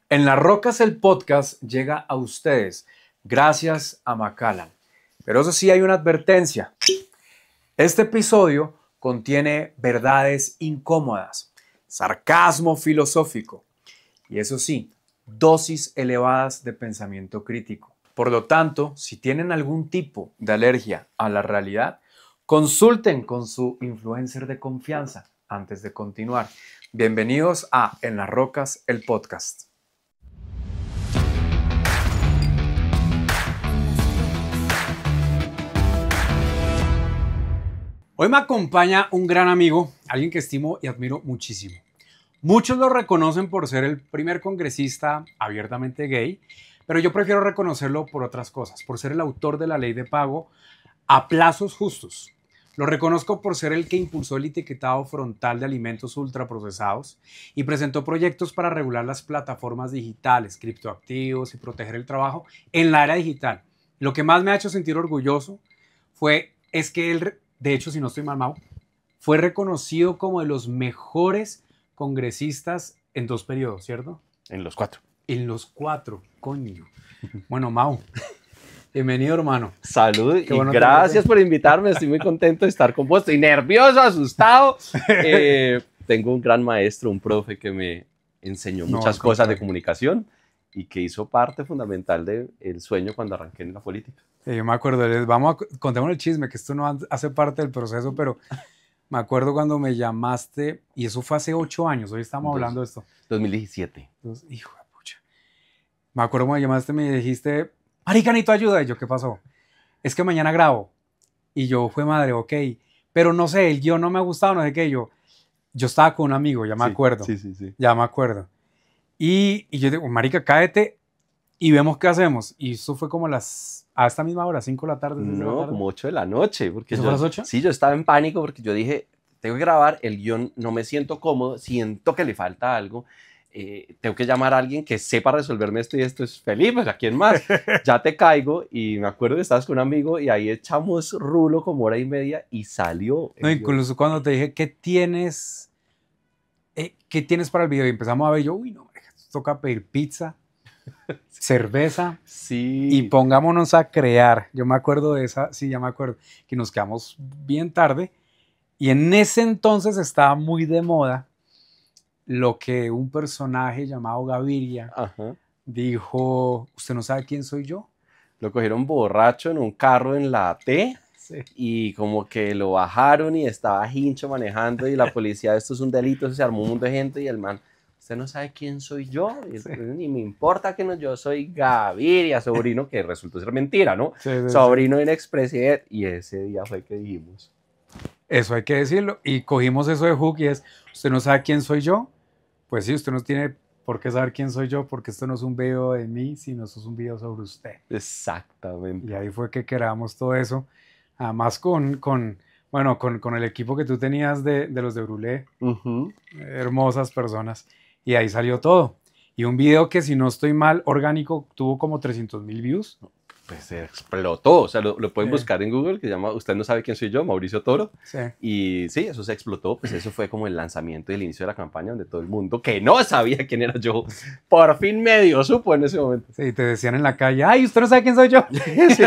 En las Rocas el podcast llega a ustedes gracias a Macallan. Pero eso sí, hay una advertencia. Este episodio contiene verdades incómodas, sarcasmo filosófico y eso sí, dosis elevadas de pensamiento crítico. Por lo tanto, si tienen algún tipo de alergia a la realidad, consulten con su influencer de confianza antes de continuar. Bienvenidos a En las Rocas el podcast. Hoy me acompaña un gran amigo, alguien que estimo y admiro muchísimo. Muchos lo reconocen por ser el primer congresista abiertamente gay, pero yo prefiero reconocerlo por otras cosas, por ser el autor de la ley de pago a plazos justos. Lo reconozco por ser el que impulsó el etiquetado frontal de alimentos ultraprocesados y presentó proyectos para regular las plataformas digitales, criptoactivos y proteger el trabajo en la era digital. Lo que más me ha hecho sentir orgulloso es que él, de hecho, si no estoy mal, Mau, fue reconocido como de los mejores congresistas en 2 periodos, ¿cierto? En los 4. En los 4, coño. Bueno, Mau, bienvenido, hermano. Salud y bueno gracias por invitarme. Estoy muy contento de estar con vos. Estoy nervioso, asustado. Tengo un gran maestro, un profe que me enseñó muchas cosas de comunicación y que hizo parte fundamental del sueño cuando arranqué en la política. Sí, yo me acuerdo, contemos el chisme, que esto no hace parte del proceso, pero me acuerdo cuando me llamaste, y eso fue hace 8 años, hoy estamos hablando de esto. 2017. Entonces, hijo de pucha. Me acuerdo cuando me llamaste y me dijiste, marica, necesito ayuda. Y yo, ¿qué pasó? Es que mañana grabo. Y yo, fue madre, ok. Pero no sé, el guión no me ha gustado, no sé qué. Yo estaba con un amigo, ya me acuerdo. Sí. Ya me acuerdo. Y yo digo, marica, cáete y vemos qué hacemos. Y eso fue como a esta misma hora, 5 de la tarde. No, como 8 de la noche. Porque ¿Eso fue a las 8? Sí, yo estaba en pánico porque yo dije, tengo que grabar, el guión no me siento cómodo, siento que le falta algo. Tengo que llamar a alguien que sepa resolverme esto y esto. Es Felipe, ¿a quién más? Ya te caigo. Y me acuerdo que estabas con un amigo y ahí echamos rulo como hora y media y salió. No, incluso cuando te dije, ¿qué tienes para el video? Y empezamos a ver, yo, uy, no, toca pedir pizza, cerveza, sí. Y pongámonos a crear. Yo me acuerdo de esa, sí, ya me acuerdo, que nos quedamos bien tarde y en ese entonces estaba muy de moda lo que un personaje llamado Gaviria dijo, ¿usted no sabe quién soy yo? Lo cogieron borracho en un carro en la T. Sí. Y como que lo bajaron y estaba hincho manejando y la policía, esto es un delito, se armó un mundo de gente y el man, ¿usted no sabe quién soy yo? Y sí. Ni me importa que no, yo soy Gaviria, sobrino, que resultó ser mentira, ¿no? Sí, sobrino de un expresidente. Y ese día fue que dijimos. Eso hay que decirlo. Y cogimos eso de hook y es, ¿usted no sabe quién soy yo? Pues sí, usted no tiene por qué saber quién soy yo, porque esto no es un video de mí, sino esto es un video sobre usted. Exactamente. Y ahí fue que creamos todo eso. Además con el equipo que tú tenías de los de Brulé. Hermosas personas. Y ahí salió todo. Y un video que, si no estoy mal, orgánico, tuvo como 300,000 views. Pues se explotó. O sea, lo pueden buscar en Google, que se llama Usted no sabe quién soy yo, Mauricio Toro. Sí. Y sí, eso se explotó. Pues eso fue como el lanzamiento y el inicio de la campaña, donde todo el mundo que no sabía quién era yo, por fin medio supo en ese momento. Sí, te decían en la calle, ¡ay, usted no sabe quién soy yo! Sí,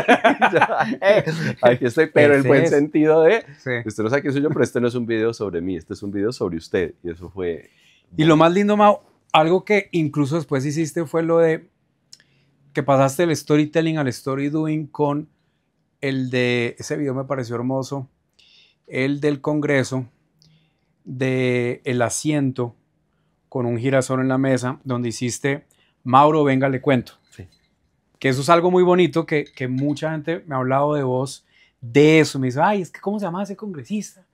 aquí estoy, pero el buen sentido de, sí. Usted no sabe quién soy yo, pero este no es un video sobre mí, este es un video sobre usted. Y eso fue... Y lo más lindo, Mau, algo que incluso después hiciste fue lo de que pasaste del storytelling al story doing con el de, ese video me pareció hermoso, el del Congreso, de el asiento con un girasol en la mesa, donde hiciste, Mauro, venga, le cuento. Sí. Que eso es algo muy bonito, que mucha gente me ha hablado de vos, de eso, me dice, ay, es que ¿cómo se llama ese congresista?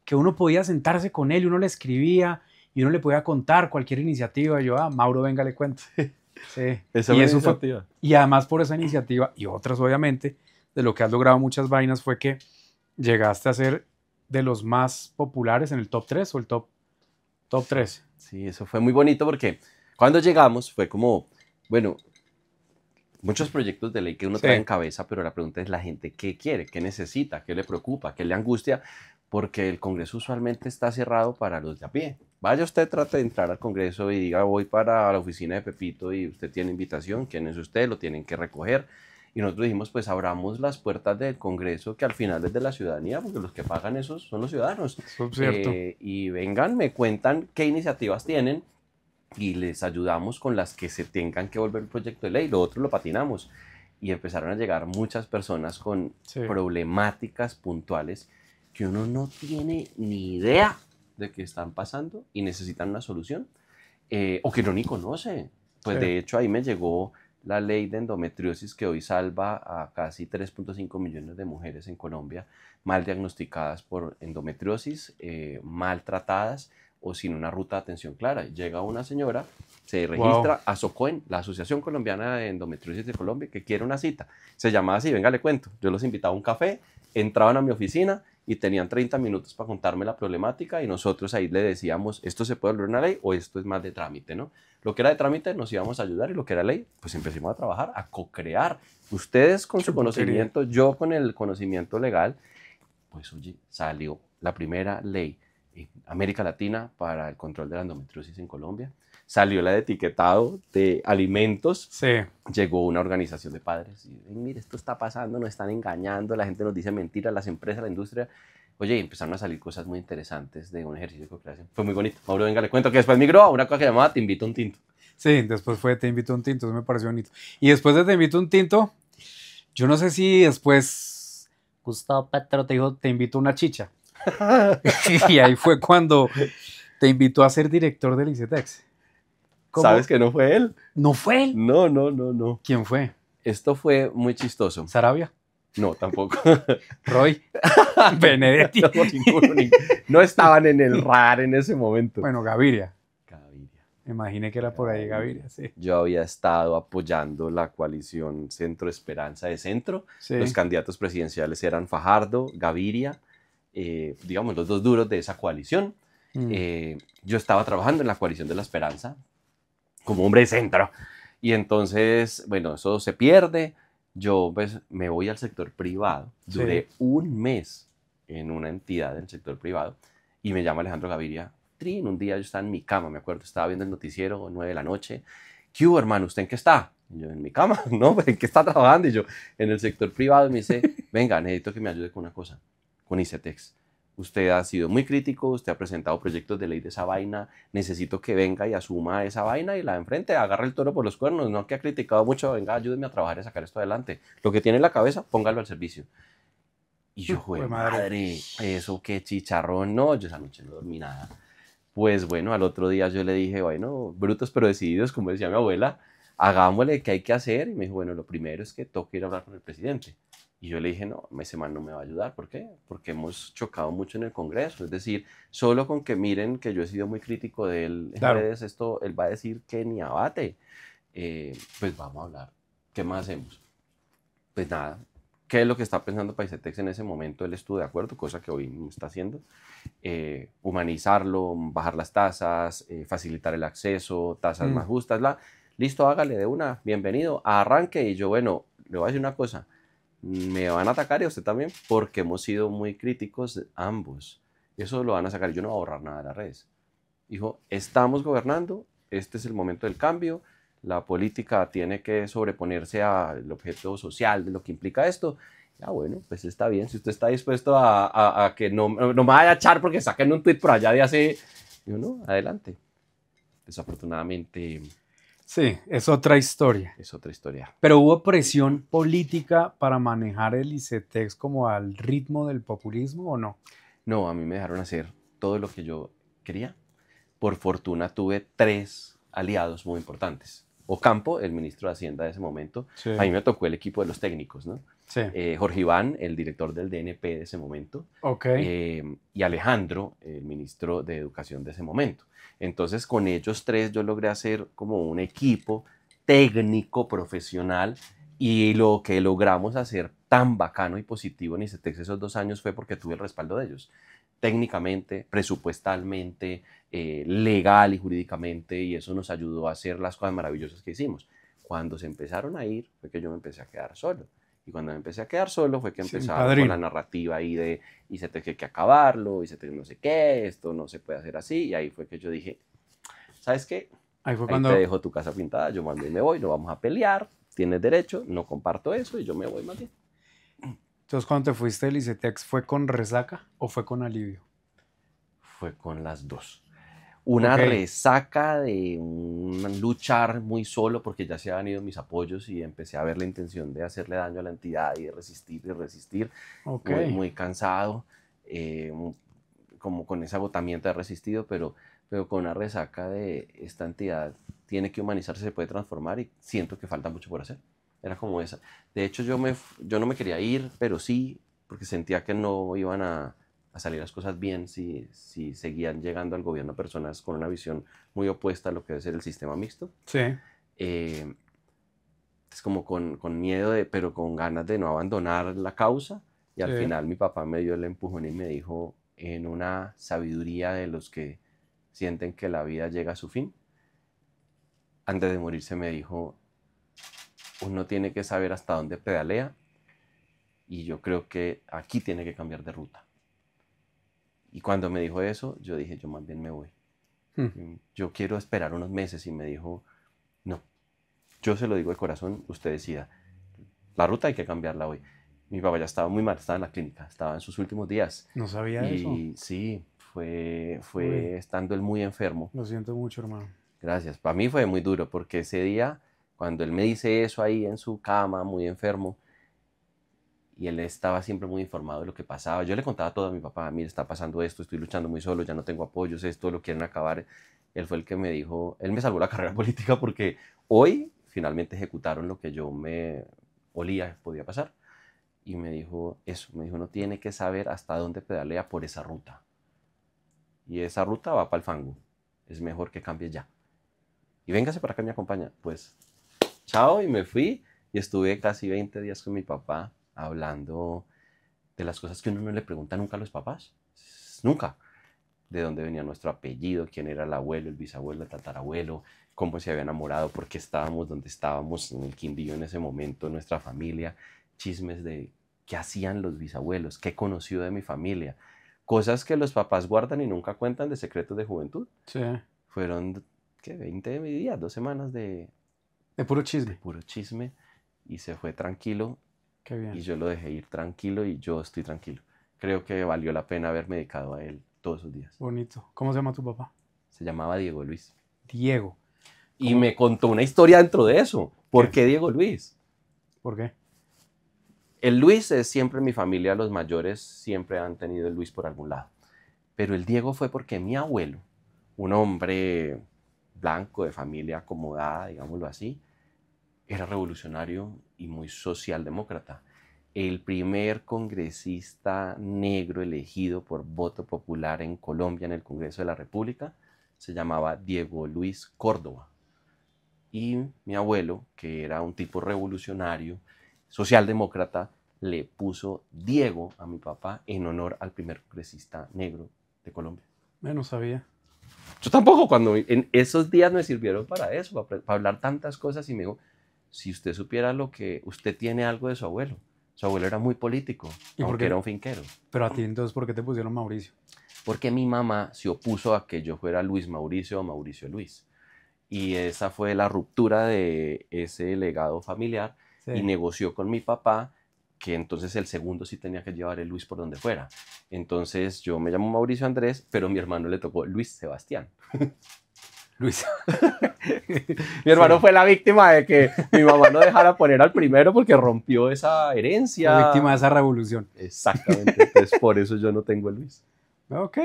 Que uno podía sentarse con él y uno le escribía y uno le podía contar cualquier iniciativa. Y yo, Mauro, venga, le cuento. Sí. Esa y eso fue, y además por esa iniciativa y otras obviamente, de lo que has logrado muchas vainas fue que llegaste a ser de los más populares en el top 3 o el top 3. Sí, eso fue muy bonito porque cuando llegamos fue como, bueno, muchos proyectos de ley que uno trae en cabeza, pero la pregunta es la gente qué quiere, qué necesita, qué le preocupa, qué le angustia, porque el Congreso usualmente está cerrado para los de a pie. Vaya usted, trate de entrar al Congreso y diga, voy para la oficina de Pepito y usted tiene invitación, ¿quién es usted? Lo tienen que recoger. Y nosotros dijimos, pues abramos las puertas del Congreso, que al final es de la ciudadanía, porque los que pagan esos son los ciudadanos. Eso es cierto. Y vengan, me cuentan qué iniciativas tienen y les ayudamos con las que se tengan que volver el proyecto de ley. Lo otro lo patinamos. Y empezaron a llegar muchas personas con problemáticas puntuales que uno no tiene ni idea de que están pasando y necesitan una solución, o que no ni conoce. Pues de hecho ahí me llegó la ley de endometriosis que hoy salva a casi 3.5 millones de mujeres en Colombia mal diagnosticadas por endometriosis, mal tratadas o sin una ruta de atención clara. Llega una señora, se registra a SOCOEN, la Asociación Colombiana de Endometriosis de Colombia, que quiere una cita. Se llamaba así, venga, le cuento. Yo los invitaba a un café, entraban a mi oficina y tenían 30 minutos para contarme la problemática y nosotros ahí le decíamos, esto se puede volver una ley o esto es más de trámite, ¿no? Lo que era de trámite nos íbamos a ayudar y lo que era ley, pues empecemos a trabajar, a co-crear. Ustedes con su conocimiento, yo con el conocimiento legal, pues oye, salió la primera ley en América Latina para el control de la endometriosis en Colombia. Salió la de etiquetado de alimentos. Llegó una organización de padres y mire, esto está pasando, nos están engañando, la gente nos dice mentiras, las empresas, la industria. Oye, y empezaron a salir cosas muy interesantes de un ejercicio de co-creación. Fue muy bonito. Mauro, venga, le cuento que después migró a una cosa que llamaba Te invito a un tinto. Sí, después fue Te invito a un tinto, eso me pareció bonito. Y después de Te invito a un tinto, yo no sé si después Gustavo Petro te dijo Te invito a una chicha. Y ahí fue cuando te invitó a ser director del ICETEX. ¿Cómo? ¿Sabes que no fue él? ¿No fue él? No. ¿Quién fue? Esto fue muy chistoso. ¿Sarabia? No, tampoco. ¿Roy? ¿Benedetti? No estaban en el RAR en ese momento. Bueno, Gaviria. Me imaginé que era por ahí Gaviria, sí. Yo había estado apoyando la coalición Centro Esperanza de Centro. Sí. Los candidatos presidenciales eran Fajardo, Gaviria, digamos los dos duros de esa coalición. Yo estaba trabajando en la coalición de la Esperanza como hombre de centro. Y entonces, bueno, eso se pierde. Yo pues, me voy al sector privado. Duré un mes en una entidad del sector privado y me llama Alejandro Gaviria. Un día yo estaba en mi cama, me acuerdo, estaba viendo el noticiero, 9 de la noche. ¿Qué hubo, hermano? ¿Usted en qué está? Y yo, en mi cama, ¿no? ¿En qué está trabajando? Y yo, en el sector privado. Y me dice, venga, necesito que me ayude con una cosa, con ICETEX. Usted ha sido muy crítico, usted ha presentado proyectos de ley de esa vaina, necesito que venga y asuma esa vaina y la enfrente, agarre el toro por los cuernos, no que ha criticado mucho, venga, ayúdeme a trabajar y a sacar esto adelante. Lo que tiene en la cabeza, póngalo al servicio. Y yo, madre, eso qué chicharrón, no, yo esa noche no dormí nada. Pues bueno, al otro día yo le dije, bueno, brutos pero decididos, como decía mi abuela, hagámosle qué hay que hacer. Y me dijo, bueno, lo primero es que toca ir a hablar con el presidente. Y yo le dije, no, ese man no me va a ayudar. ¿Por qué? Porque hemos chocado mucho en el Congreso. Es decir, solo con que miren que yo he sido muy crítico de él en redes, esto, él va a decir que ni abate. Pues vamos a hablar. ¿Qué más hacemos? Pues nada. ¿Qué es lo que está pensando ICETEX en ese momento? Él estuvo de acuerdo, cosa que hoy no está haciendo. Humanizarlo, bajar las tasas, facilitar el acceso, tasas más justas. Listo, hágale de una, bienvenido, arranque. Y yo, bueno, le voy a decir una cosa. Me van a atacar y a usted también porque hemos sido muy críticos ambos. Eso lo van a sacar. Yo no voy a borrar nada de las redes. Dijo, estamos gobernando, este es el momento del cambio. La política tiene que sobreponerse al objeto social de lo que implica esto. Ya bueno, pues está bien. Si usted está dispuesto a que no me vaya a echar porque saquen un tuit por allá de hace... Yo no, adelante. Desafortunadamente... Sí, es otra historia. Es otra historia. Pero hubo presión política para manejar el ICETEX como al ritmo del populismo ¿o no? No, a mí me dejaron hacer todo lo que yo quería. Por fortuna tuve 3 aliados muy importantes. Ocampo, el ministro de Hacienda de ese momento. Sí. A mí me tocó el equipo de los técnicos, ¿no? Sí. Jorge Iván, el director del DNP de ese momento. Okay. Y Alejandro, el ministro de Educación de ese momento. Entonces, con ellos 3 yo logré hacer como un equipo técnico, profesional, y lo que logramos hacer tan bacano y positivo en ICETEX esos 2 años fue porque tuve el respaldo de ellos. Técnicamente, presupuestalmente, legal y jurídicamente, y eso nos ayudó a hacer las cosas maravillosas que hicimos. Cuando se empezaron a ir, fue que yo me empecé a quedar solo. Y cuando me empecé a quedar solo fue que Sí, empezaron con padrino. la narrativa ahí de, y se te que acabarlo, y se te no sé qué, esto no se puede hacer así. Y ahí fue que yo dije, ¿sabes qué? Ahí fue Ahí te cuando, dejo tu casa pintada, yo más bien me voy, no vamos a pelear, tienes derecho, no comparto eso y yo me voy más bien. entonces cuando te fuiste del ICETEX, ¿fue con resaca o fue con alivio? Fue con las dos. Una Ok, resaca de un luchar muy solo porque ya se habían ido mis apoyos y empecé a ver la intención de hacerle daño a la entidad y de resistir, ok. muy, muy cansado, eh, como con ese agotamiento de resistido, pero con una resaca de esta entidad tiene que humanizarse, se puede transformar y siento que falta mucho por hacer. Era como esa. De hecho, yo no me quería ir, pero sí, porque sentía que no iban a salir las cosas bien si seguían llegando al gobierno personas con una visión muy opuesta a lo que debe ser el sistema mixto. Sí, Eh, es como con miedo, pero con ganas de no abandonar la causa. Y al sí. final mi papá me dio el empujón y me dijo, en una sabiduría de los que sienten que la vida llega a su fin, antes de morirse me dijo, uno tiene que saber hasta dónde pedalea y yo creo que aquí tiene que cambiar de ruta. Y cuando me dijo eso, yo dije, yo más bien me voy. Hmm. Yo quiero esperar unos meses y me dijo, no, yo se lo digo de corazón, usted decida. La ruta hay que cambiarla hoy. Mi papá ya estaba muy mal, estaba en la clínica, estaba en sus últimos días. No sabía eso. Y sí, Uy, fue estando él muy enfermo. lo siento mucho, hermano. Gracias. Para mí fue muy duro porque ese día, cuando él me dice eso ahí en su cama, muy enfermo, y él estaba siempre muy informado de lo que pasaba. Yo le contaba todo a mi papá, mire, está pasando esto, estoy luchando muy solo, ya no tengo apoyos, esto lo quieren acabar. Él fue el que me dijo, él me salvó la carrera política porque hoy finalmente ejecutaron lo que yo me olía podía pasar. Y me dijo eso, me dijo, no tiene que saber hasta dónde pedalea por esa ruta. Y esa ruta va para el fango. Es mejor que cambie ya. Y véngase para acá, me acompaña. Pues, chao, y me fui. Y estuve casi 20 días con mi papá hablando de las cosas que uno no le pregunta nunca a los papás. Nunca. De dónde venía nuestro apellido, quién era el abuelo, el bisabuelo, el tatarabuelo, cómo se había enamorado, por qué estábamos donde estábamos en el Quindío en ese momento, nuestra familia, chismes de qué hacían los bisabuelos, qué conoció de mi familia, cosas que los papás guardan y nunca cuentan de secretos de juventud. Sí, Fueron, ¿qué? 20 días, 2 semanas de puro de chisme. puro chisme y se fue tranquilo Qué y bien. yo lo dejé ir tranquilo y yo estoy tranquilo. Creo que valió la pena haberme dedicado a él todos esos días. Bonito. ¿Cómo se llama tu papá? Se llamaba Diego Luis. Diego. Y ¿Cómo? me contó una historia dentro de eso. ¿Por ¿Qué? qué Diego Luis? ¿Por qué? El Luis es siempre en mi familia, los mayores siempre han tenido el Luis por algún lado. Pero el Diego fue porque mi abuelo, un hombre blanco de familia acomodada, digámoslo así, era revolucionario y muy socialdemócrata. El primer congresista negro elegido por voto popular en Colombia en el Congreso de la República se llamaba Diego Luis Córdoba. Y mi abuelo, que era un tipo revolucionario, socialdemócrata, le puso Diego a mi papá en honor al primer congresista negro de Colombia. No sabía. Yo tampoco, cuando en esos días me sirvieron para eso, para hablar tantas cosas y me dijo, si usted supiera lo que usted tiene algo de su abuelo era muy político, ¿Y por aunque era qué? un finquero. Pero a ti entonces, ¿por qué te pusieron Mauricio? Porque mi mamá se opuso a que yo fuera Luis Mauricio o Mauricio Luis. Y esa fue la ruptura de ese legado familiar y Sí. negoció con mi papá que entonces el segundo sí tenía que llevar el Luis por donde fuera. Entonces yo me llamo Mauricio Andrés, pero a mi hermano le tocó Luis Sebastián. Luis. Mi hermano Sí. fue la víctima de que mi mamá no dejara poner al primero porque rompió esa Fue víctima de herencia. esa revolución. Exactamente, entonces por eso yo no tengo el Luis. Ok,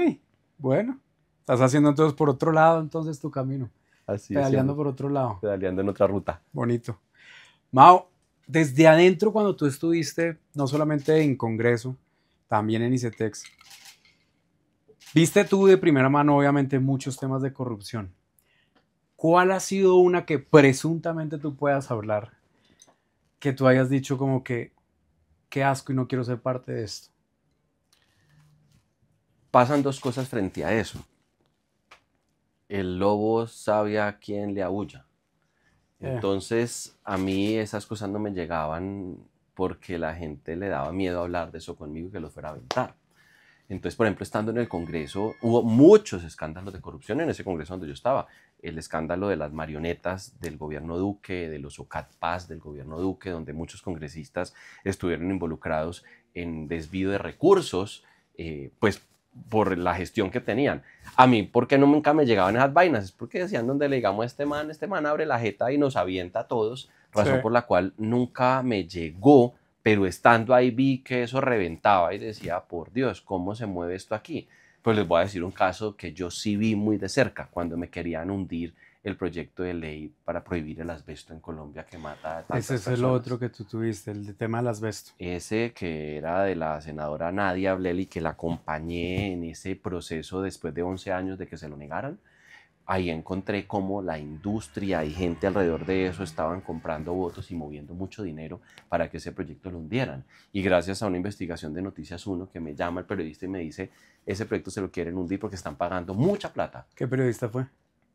bueno. Estás haciendo entonces por otro lado, entonces tu camino. Así es, Pedaleando siempre por otro lado. pedaleando en otra ruta. Bonito. Mao, desde adentro cuando tú estuviste, no solamente en Congreso, también en ICETEX, viste tú de primera mano obviamente muchos temas de corrupción. ¿Cuál ha sido una que presuntamente tú puedas hablar, que tú hayas dicho como que qué asco y no quiero ser parte de esto? Pasan dos cosas frente a eso. El lobo sabe a quién le aúlla. Entonces, a mí esas cosas no me llegaban porque la gente le daba miedo hablar de eso conmigo y que lo fuera a aventar. Entonces, por ejemplo, estando en el Congreso, hubo muchos escándalos de corrupción en ese Congreso donde yo estaba. El escándalo de las marionetas del gobierno Duque, de los OCATPAS del gobierno Duque, donde muchos congresistas estuvieron involucrados en desvío de recursos, pues por la gestión que tenían. A mí, ¿por qué nunca me llegaban esas vainas? Es porque decían donde le digamos a este man abre la jeta y nos avienta a todos, razón Sí. por la cual nunca me llegó, pero estando ahí vi que eso reventaba y decía, por Dios, ¿cómo se mueve esto aquí? Pues les voy a decir un caso que yo sí vi muy de cerca, cuando me querían hundir el proyecto de ley para prohibir el asbesto en Colombia que mata a tantas Ese es personas. el otro que tú tuviste, el de tema del asbesto. Ese que era de la senadora Nadia Bleli, que la acompañé en ese proceso después de 11 años de que se lo negaran. Ahí encontré cómo la industria y gente alrededor de eso estaban comprando votos y moviendo mucho dinero para que ese proyecto lo hundieran. Y gracias a una investigación de Noticias 1 que me llama el periodista y me dice, ese proyecto se lo quieren hundir porque están pagando mucha plata. ¿Qué periodista fue?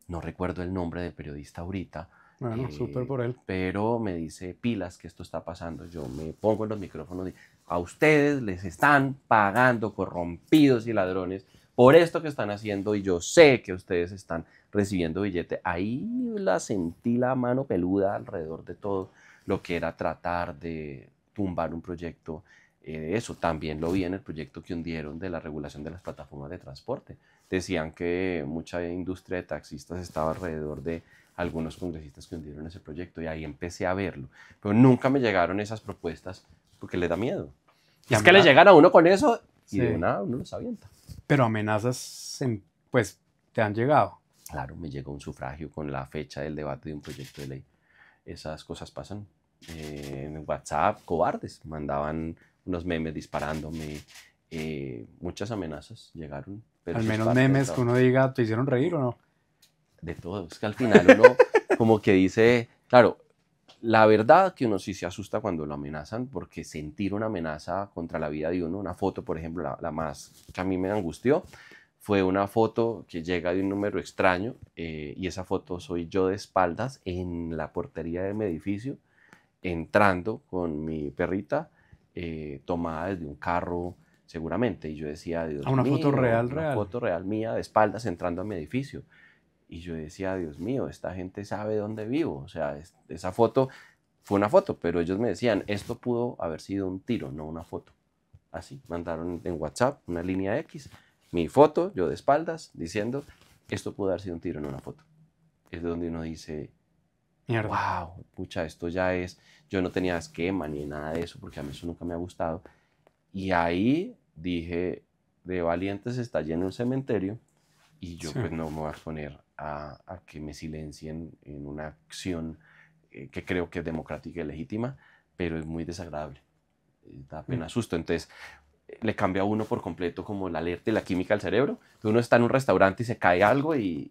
No recuerdo el nombre del periodista ahorita, Bueno, súper por él. pero me dice, pilas, que esto está pasando. Yo me pongo en los micrófonos y a ustedes les están pagando corrompidos y ladrones por esto que están haciendo y yo sé que ustedes están recibiendo billete. Ahí la sentí la mano peluda alrededor de todo lo que era tratar de tumbar un proyecto. Eso también lo vi en el proyecto que hundieron de la regulación de las plataformas de transporte. Decían que mucha industria de taxistas estaba alrededor de algunos congresistas que hundieron ese proyecto y ahí empecé a verlo. Pero nunca me llegaron esas propuestas porque les da miedo. Y es que le llegan a uno con eso y de nada uno los avienta. Pero amenazas, pues, te han llegado. Claro, me llegó un sufragio con la fecha del debate de un proyecto de ley. Esas cosas pasan. En WhatsApp, cobardes, mandaban unos memes disparándome. Muchas amenazas llegaron. Pero Al menos memes que uno diga, ¿te hicieron reír o no? De todo. Es que al final uno como que dice, claro, la verdad que uno sí se asusta cuando lo amenazan, porque sentir una amenaza contra la vida de uno, una foto, por ejemplo, la más que a mí me angustió, fue una foto que llega de un número extraño y esa foto soy yo de espaldas en la portería de mi edificio, entrando con mi perrita tomada desde un carro seguramente. Y yo decía, Dios mío, una foto real, una foto real mía de espaldas entrando a mi edificio. Y yo decía, Dios mío, esta gente sabe dónde vivo. O sea, esa foto fue una foto, pero ellos me decían, esto pudo haber sido un tiro, no una foto. Así, mandaron en WhatsApp una línea X, mi foto, yo de espaldas, diciendo, esto pudo haber sido un tiro, no una foto. Es de donde uno dice, mierda, wow, pucha, esto ya es, yo no tenía esquema ni nada de eso, porque a mí eso nunca me ha gustado. Y ahí dije, de valientes está lleno un cementerio, y yo pues no me voy a exponer a que me silencien en una acción que creo que es democrática y legítima, pero es muy desagradable, da pena susto. Entonces le cambia a uno por completo como la alerta y la química del cerebro. Entonces, uno está en un restaurante y se cae algo y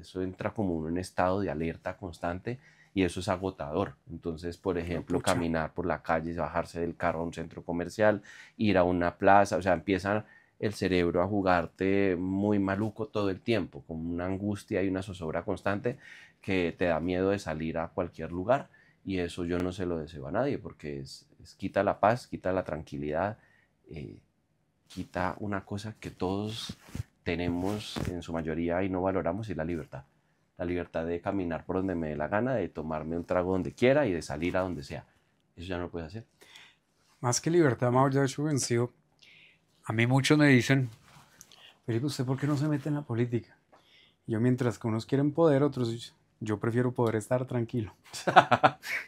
eso entra como uno en estado de alerta constante y eso es agotador. Entonces, por ejemplo, caminar por la calle, bajarse del carro a un centro comercial, ir a una plaza, o sea, empiezan el cerebro a jugarte muy maluco todo el tiempo, con una angustia y una zozobra constante que te da miedo de salir a cualquier lugar y eso yo no se lo deseo a nadie porque quita la paz, quita la tranquilidad, quita una cosa que todos tenemos en su mayoría y no valoramos y es la libertad. La libertad de caminar por donde me dé la gana, de tomarme un trago donde quiera y de salir a donde sea. Eso ya no lo puedes hacer. Más que libertad, Mauro, ya hecho vencido. A mí muchos me dicen, Felipe, ¿usted por qué no se mete en la política? Yo mientras que unos quieren poder, otros, yo prefiero poder estar tranquilo.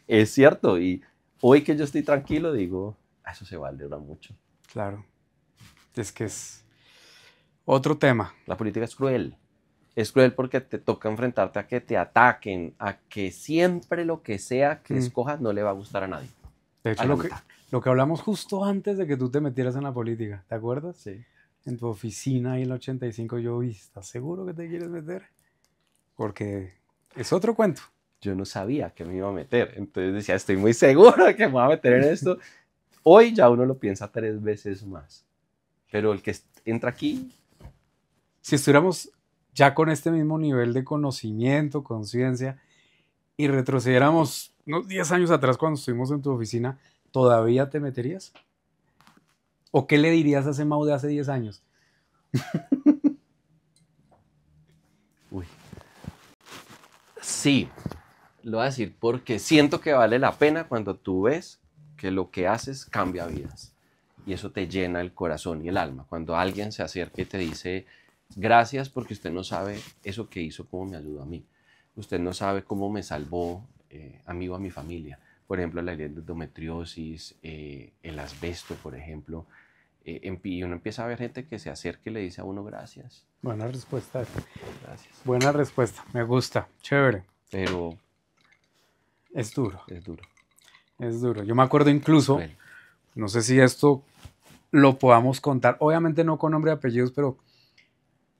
Es cierto, y hoy que yo estoy tranquilo digo, eso se valora mucho. Claro, es que es otro tema. La política es cruel. Es cruel porque te toca enfrentarte a que te ataquen, a que siempre lo que sea que escojas no le va a gustar a nadie. De hecho, lo que hablamos justo antes de que tú te metieras en la política, ¿te acuerdas? Sí. En tu oficina ahí en el 85 yo vi, ¿estás seguro que te quieres meter? Porque es otro cuento. Yo no sabía que me iba a meter, entonces decía, estoy muy seguro de que me voy a meter en esto. Hoy ya uno lo piensa 3 veces más, pero el que entra aquí... Si estuviéramos ya con este mismo nivel de conocimiento, conciencia, y retrocediéramos unos 10 años atrás cuando estuvimos en tu oficina, ¿todavía te meterías? ¿O qué le dirías a ese Mau de hace 10 años? Uy. Sí, lo voy a decir porque siento que vale la pena cuando tú ves que lo que haces cambia vidas. Y eso te llena el corazón y el alma. Cuando alguien se acerca y te dice, gracias porque usted no sabe eso que hizo, cómo me ayudó a mí. Usted no sabe cómo me salvó a mí o a mi familia. Por ejemplo, la endometriosis, el asbesto, por ejemplo. Y uno empieza a ver gente que se acerca y le dice a uno gracias. Buena respuesta. Gracias. Buena respuesta. Me gusta. Chévere. Pero es duro. Es duro. Es duro. Yo me acuerdo incluso, Bueno. no sé si esto lo podamos contar, obviamente no con nombre y apellidos, pero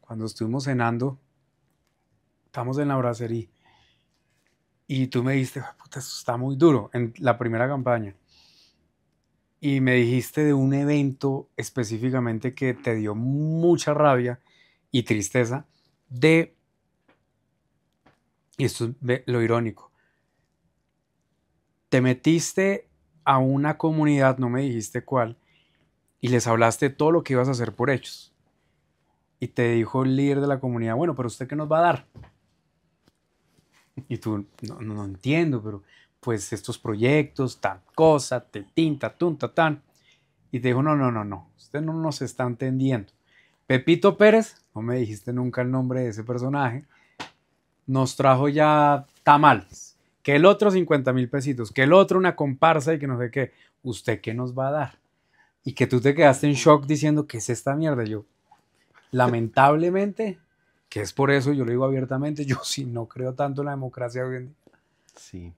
cuando estuvimos cenando, estamos en la bracería y tú me dijiste, puta, esto está muy duro, en la primera campaña. Y me dijiste de un evento específicamente que te dio mucha rabia y tristeza y esto es lo irónico, te metiste a una comunidad, no me dijiste cuál, y les hablaste todo lo que ibas a hacer por ellos. Y te dijo el líder de la comunidad, bueno, pero ¿usted qué nos va a dar? Y tú, no entiendo, pero pues estos proyectos, tal cosa, te tinta, tunta, tan. Y te dijo, no, usted no nos está entendiendo. Pepito Pérez, no me dijiste nunca el nombre de ese personaje, nos trajo ya tamales, que el otro 50,000 pesitos, que el otro una comparsa y que no sé qué. ¿Usted qué nos va a dar? Y que tú te quedaste en shock diciendo, ¿qué es esta mierda? Yo, lamentablemente, que es por eso, yo lo digo abiertamente, yo sí no creo tanto en la democracia hoy en día. Sí,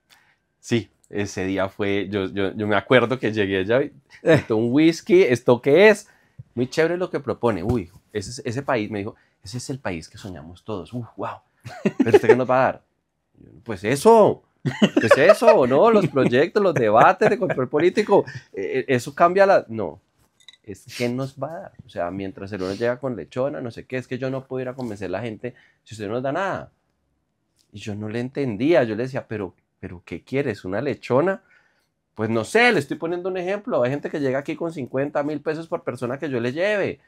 sí, ese día fue, yo me acuerdo que llegué allá, esto un whisky, ¿esto qué es? Muy chévere lo que propone. Uy, ese país, me dijo, ese es el país que soñamos todos. Wow, ¿pero usted qué nos va a dar? Pues eso, ¿no? Los proyectos, los debates de control político, eso cambia la... No, es qué nos va a dar. O sea, mientras el uno llega con lechona, no sé qué, es que yo no puedo ir a convencer a la gente si usted no nos da nada. Y yo no le entendía, yo le decía, pero ¿qué quieres? ¿Una lechona? Pues no sé, le estoy poniendo un ejemplo. Hay gente que llega aquí con 50,000 pesos por persona que yo le lleve.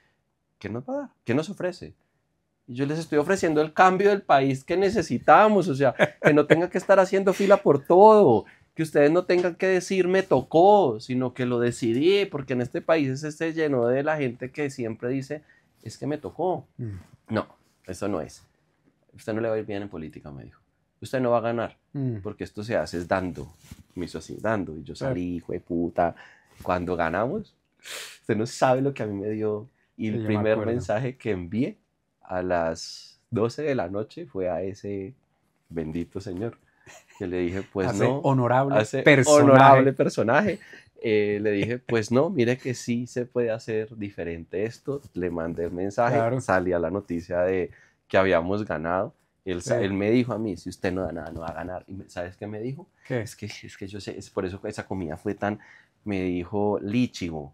¿Qué nos va a dar? ¿Qué nos ofrece? Y yo les estoy ofreciendo el cambio del país que necesitamos, o sea, que no tengan que estar haciendo fila por todo, que ustedes no tengan que decir me tocó, sino que lo decidí, porque en este país se llenó de la gente que siempre dice, es que me tocó. No, eso no es. Usted no le va a ir bien en política, me dijo. Usted no va a ganar, porque esto se hace es dando. Me hizo así, dando. Y yo salí, hijo de puta. Cuando ganamos, usted no sabe lo que a mí me dio. Y el primer mensaje que envié a las 12 de la noche fue a ese bendito señor. Que le dije, pues no. Honorable personaje. Le dije, pues no, mire que sí se puede hacer diferente esto. Le mandé el mensaje, claro. Salía la noticia de que habíamos ganado. Él me dijo a mí, si usted no da nada, no va a ganar. ¿Y sabes qué me dijo? ¿Qué? Es que yo sé, es por eso que esa comida fue tan... Me dijo, líchigo.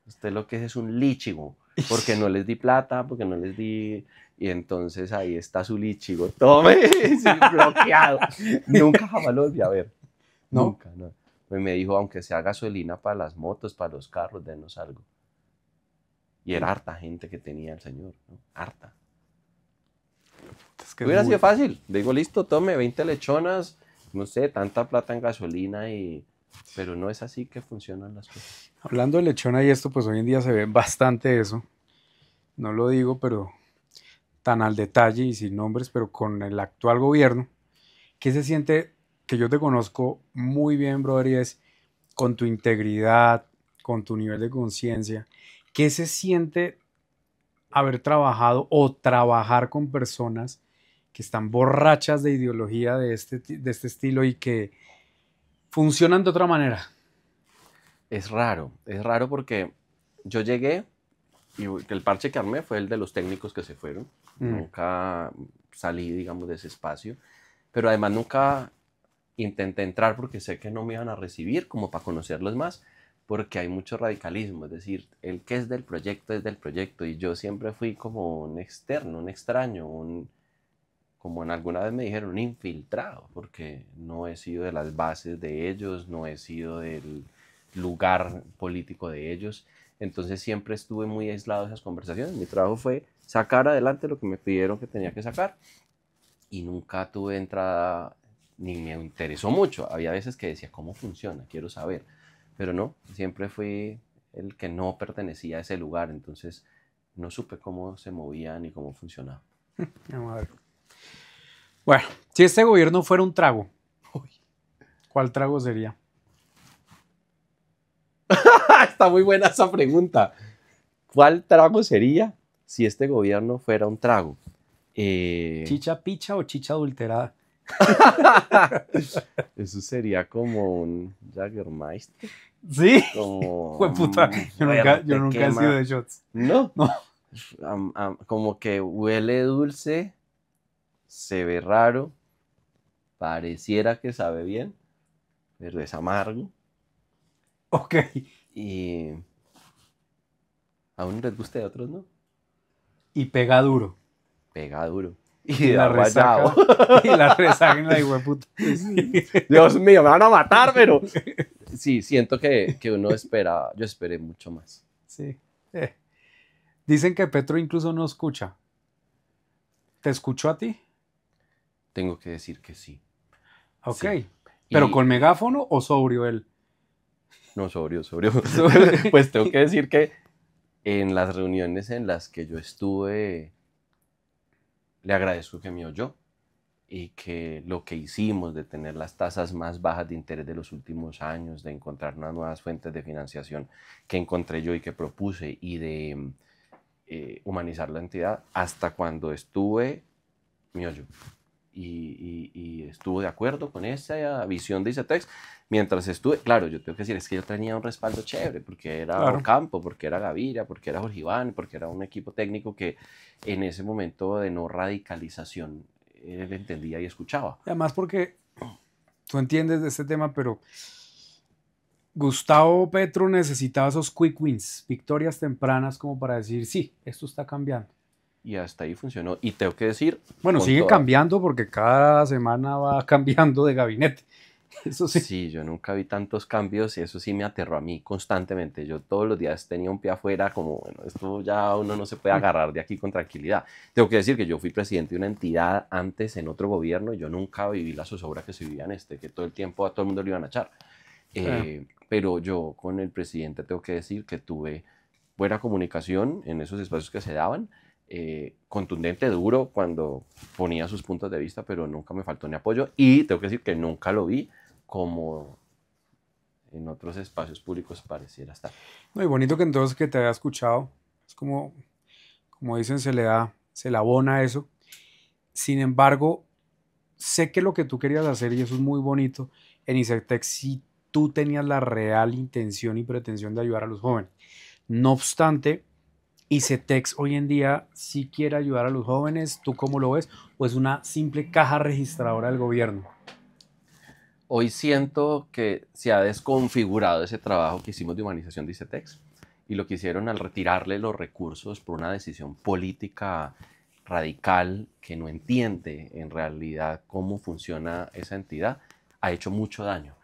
Usted lo que es un líchigo. Porque no les di plata, porque no les di... Y entonces ahí está su líchigo. Tome, bloqueado. Nunca jamás lo volví a ver. ¿No? Nunca, no. Me dijo, aunque sea gasolina para las motos, para los carros, denos algo. Y era harta gente que tenía el señor, ¿no? Harta. Es que hubiera sido fácil. Digo, listo, tome 20 lechonas, no sé, tanta plata en gasolina pero no es así que funcionan las cosas. Hablando de lechona y esto, pues hoy en día se ve bastante eso. No lo digo, pero tan al detalle y sin nombres, pero con el actual gobierno, ¿qué se siente? Que yo te conozco muy bien, brother, y es con tu integridad, con tu nivel de conciencia, ¿qué se siente haber trabajado o trabajar con personas que están borrachas de ideología de este estilo y que funcionan de otra manera? Es raro porque yo llegué y el parche que armé fue el de los técnicos que se fueron. Nunca salí, digamos, de ese espacio, pero además nunca intenté entrar porque sé que no me iban a recibir como para conocerlos más, porque hay mucho radicalismo, es decir, el que es del proyecto y yo siempre fui como un externo, un extraño, como en alguna vez me dijeron, un infiltrado, porque no he sido de las bases de ellos, no he sido lugar político de ellos. Entonces siempre estuve muy aislado de esas conversaciones. Mi trabajo fue sacar adelante lo que me pidieron que tenía que sacar y nunca tuve entrada ni me interesó mucho. Había veces que decía, ¿cómo funciona? Quiero saber. Pero no, siempre fui el que no pertenecía a ese lugar, entonces no supe cómo se movía ni cómo funcionaba. Vamos a ver. Bueno, si este gobierno fuera un trago, ¿cuál trago sería? Está muy buena esa pregunta. ¿Cuál trago sería si este gobierno fuera un trago? ¿Chicha picha o chicha adulterada? Eso sería como un Jägermeister. Sí. Como, Jueputa, yo nunca he sido de shots. No. No. Como que huele dulce, se ve raro, pareciera que sabe bien, pero es amargo. Ok. Y a unos les gusta y a otros no. Y pega duro. Pega duro. Y la resaca. Y la resaca en la hijueputa. Dios mío, me van a matar, pero sí, siento que uno espera, yo esperé mucho más. Sí. Dicen que Petro incluso no escucha. ¿Te escuchó a ti? Tengo que decir que sí. Ok. Sí. ¿Pero con megáfono o sobrio él? No, sobrio. Pues tengo que decir que en las reuniones en las que yo estuve, le agradezco que me oyó y que lo que hicimos de tener las tasas más bajas de interés de los últimos años, de encontrar unas nuevas fuentes de financiación que encontré yo y que propuse y de humanizar la entidad, hasta cuando estuve, me oyó. Y estuvo de acuerdo con esa visión de ICETEX. Mientras estuve, claro, yo tengo que decir, es que yo tenía un respaldo chévere, porque era Ocampo, porque era Gaviria, porque era Jorge Iván, porque era un equipo técnico que en ese momento de no radicalización, él entendía y escuchaba. Además porque tú entiendes de este tema, pero Gustavo Petro necesitaba esos quick wins, victorias tempranas como para decir, sí, esto está cambiando. Y hasta ahí funcionó. Y tengo que decir... Bueno, sigue cambiando porque cada semana va cambiando de gabinete. Eso sí. Sí, yo nunca vi tantos cambios y eso sí me aterró a mí constantemente. Yo todos los días tenía un pie afuera como, bueno, esto ya uno no se puede agarrar de aquí con tranquilidad. Tengo que decir que yo fui presidente de una entidad antes en otro gobierno y yo nunca viví la zozobra que se vivía en este, que todo el tiempo a todo el mundo le iban a echar. Pero yo con el presidente tengo que decir que tuve buena comunicación en esos espacios que se daban, contundente, duro cuando ponía sus puntos de vista, pero nunca me faltó ni apoyo y tengo que decir que nunca lo vi como en otros espacios públicos pareciera estar. Muy bonito que entonces que te haya escuchado. Es como dicen, se le abona eso. Sin embargo, sé que lo que tú querías hacer, y eso es muy bonito, en ICETEX sí tú tenías la real intención y pretensión de ayudar a los jóvenes. No obstante, ICETEX hoy en día sí quiere ayudar a los jóvenes. ¿Tú cómo lo ves? ¿O es una simple caja registradora del gobierno? Hoy siento que se ha desconfigurado ese trabajo que hicimos de humanización de ICETEX y lo que hicieron al retirarle los recursos por una decisión política radical que no entiende en realidad cómo funciona esa entidad, ha hecho mucho daño.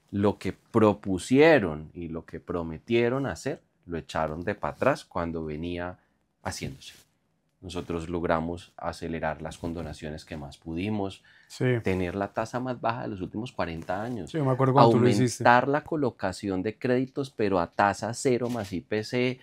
Lo que propusieron y lo que prometieron hacer, lo echaron de para atrás cuando venía haciéndose. Nosotros logramos acelerar las condonaciones que más pudimos, tener la tasa más baja de los últimos 40 años, me acuerdo cuando tú lo hiciste. Aumentar la colocación de créditos, pero a tasa cero más IPC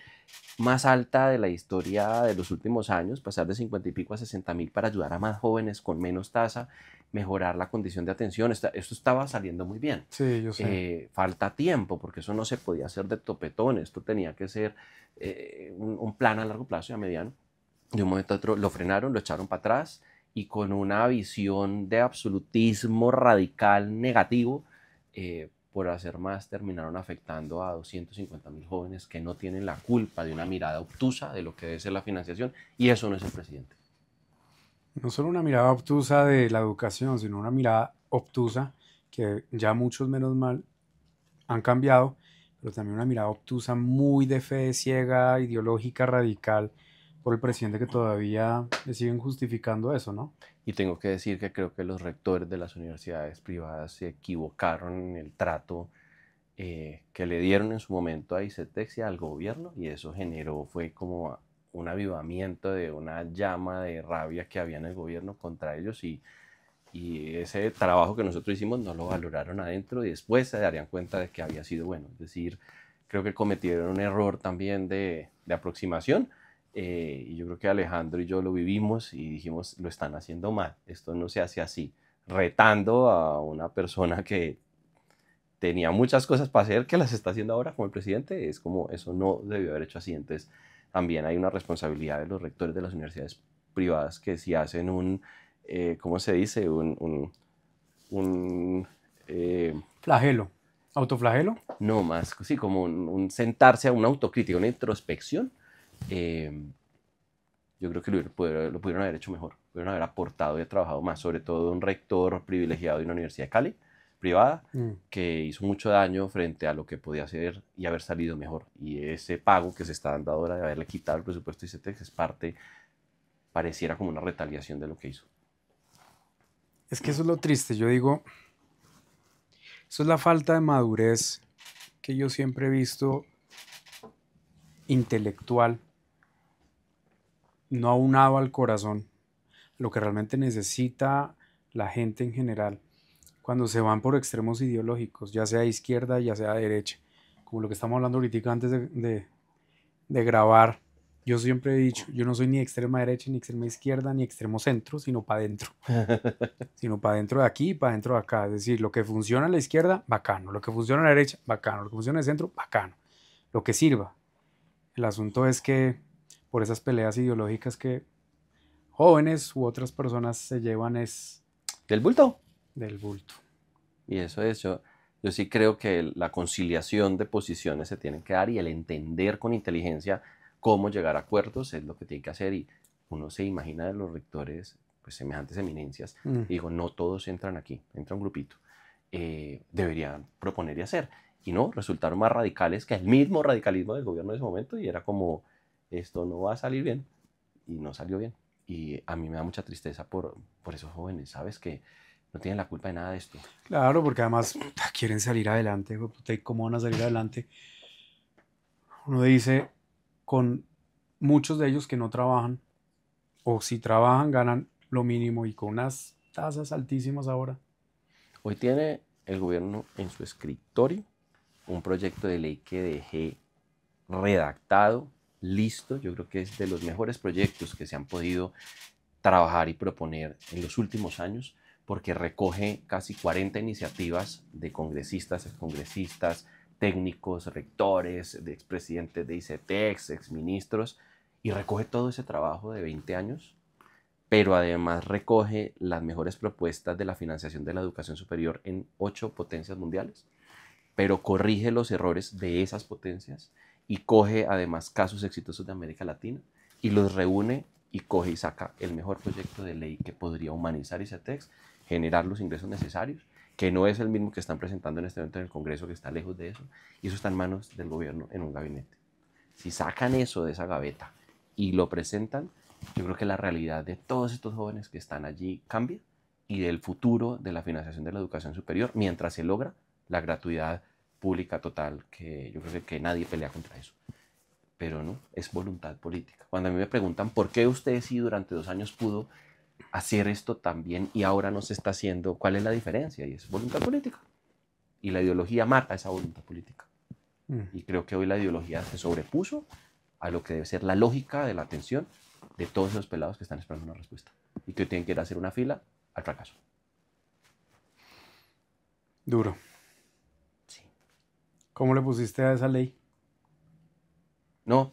más alta de la historia de los últimos años, pasar de 50 y pico a 60.000 para ayudar a más jóvenes con menos tasa, mejorar la condición de atención. Esto estaba saliendo muy bien. Sí, yo sé. Falta tiempo, porque eso no se podía hacer de topetón, esto tenía que ser un plan a largo plazo y a mediano. De un momento a otro lo frenaron, lo echaron para atrás y con una visión de absolutismo radical negativo, por hacer más, terminaron afectando a 250.000 jóvenes que no tienen la culpa de una mirada obtusa de lo que debe ser la financiación, y eso no es el presidente. No solo una mirada obtusa de la educación, sino una mirada obtusa que ya muchos menos mal han cambiado, pero también una mirada obtusa muy de fe ciega, ideológica, radical, por el presidente, que todavía le siguen justificando eso, ¿no? Y tengo que decir que creo que los rectores de las universidades privadas se equivocaron en el trato que le dieron en su momento a ICETEX y al gobierno, y eso fue como un avivamiento de una llama de rabia que había en el gobierno contra ellos, y ese trabajo que nosotros hicimos no lo valoraron adentro y después se darían cuenta de que había sido bueno. Es decir, creo que cometieron un error también de aproximación, y yo creo que Alejandro y yo lo vivimos y dijimos, lo están haciendo mal, esto no se hace así, retando a una persona que tenía muchas cosas para hacer que las está haciendo ahora como el presidente. Es como, eso no debió haber hecho así. Entonces también hay una responsabilidad de los rectores de las universidades privadas que si hacen ¿cómo se dice? Flagelo. ¿Autoflagelo? No, más, sí, como un sentarse a una autocrítica, una introspección. Yo creo que lo pudieron haber hecho mejor, pudieron haber aportado y trabajado más, sobre todo un rector privilegiado de una universidad de Cali, privada, que hizo mucho daño frente a lo que podía hacer y haber salido mejor. Y ese pago que se está dando ahora de haberle quitado el presupuesto de ICETEX es parte, pareciera como una retaliación de lo que hizo. Es que eso es lo triste, yo digo, eso es la falta de madurez que yo siempre he visto intelectual, no aunado al corazón, lo que realmente necesita la gente en general, cuando se van por extremos ideológicos, ya sea izquierda, ya sea derecha, como lo que estamos hablando ahorita antes de grabar. Yo siempre he dicho, yo no soy ni extrema derecha, ni extrema izquierda, ni extremo centro, sino para adentro. Sino para adentro de aquí y para adentro de acá. Es decir, lo que funciona a la izquierda, bacano. Lo que funciona a la derecha, bacano. Lo que funciona en el centro, bacano. Lo que sirva. El asunto es que por esas peleas ideológicas que jóvenes u otras personas se llevan es ¿Del bulto? del bulto. Y eso es, yo sí creo que la conciliación de posiciones se tiene que dar y el entender con inteligencia cómo llegar a acuerdos es lo que tiene que hacer. Y uno se imagina de los rectores, pues semejantes eminencias, y digo, no todos entran aquí, entra un grupito, deberían proponer y hacer. Y no, resultaron más radicales que el mismo radicalismo del gobierno de ese momento, y era como, esto no va a salir bien, y no salió bien. Y a mí me da mucha tristeza por esos jóvenes, ¿sabes? Que no tienen la culpa de nada de esto. Claro, porque además quieren salir adelante. ¿Y cómo van a salir adelante? Uno dice, con muchos de ellos que no trabajan, o si trabajan ganan lo mínimo y con unas tasas altísimas ahora. Hoy tiene el gobierno en su escritorio un proyecto de ley que dejé redactado, listo. Yo creo que es de los mejores proyectos que se han podido trabajar y proponer en los últimos años, porque recoge casi 40 iniciativas de congresistas, excongresistas, técnicos, rectores, de expresidentes de ICETEX, exministros, y recoge todo ese trabajo de 20 años, pero además recoge las mejores propuestas de la financiación de la educación superior en 8 potencias mundiales, pero corrige los errores de esas potencias y coge además casos exitosos de América Latina y los reúne y coge y saca el mejor proyecto de ley que podría humanizar ICETEX, generar los ingresos necesarios, que no es el mismo que están presentando en este momento en el Congreso, que está lejos de eso, y eso está en manos del gobierno en un gabinete. Si sacan eso de esa gaveta y lo presentan, yo creo que la realidad de todos estos jóvenes que están allí cambia, y del futuro de la financiación de la educación superior, mientras se logra la gratuidad pública total, que yo creo que nadie pelea contra eso. Pero no, es voluntad política. Cuando a mí me preguntan por qué usted sí durante 2 años pudo hacer esto también y ahora no se está haciendo, ¿cuál es la diferencia? Y es voluntad política. Y la ideología mata esa voluntad política. Y creo que hoy la ideología se sobrepuso a lo que debe ser la lógica de la atención de todos esos pelados que están esperando una respuesta y que hoy tienen que ir a hacer una fila al fracaso. Duro. Sí. ¿Cómo le pusiste a esa ley? No,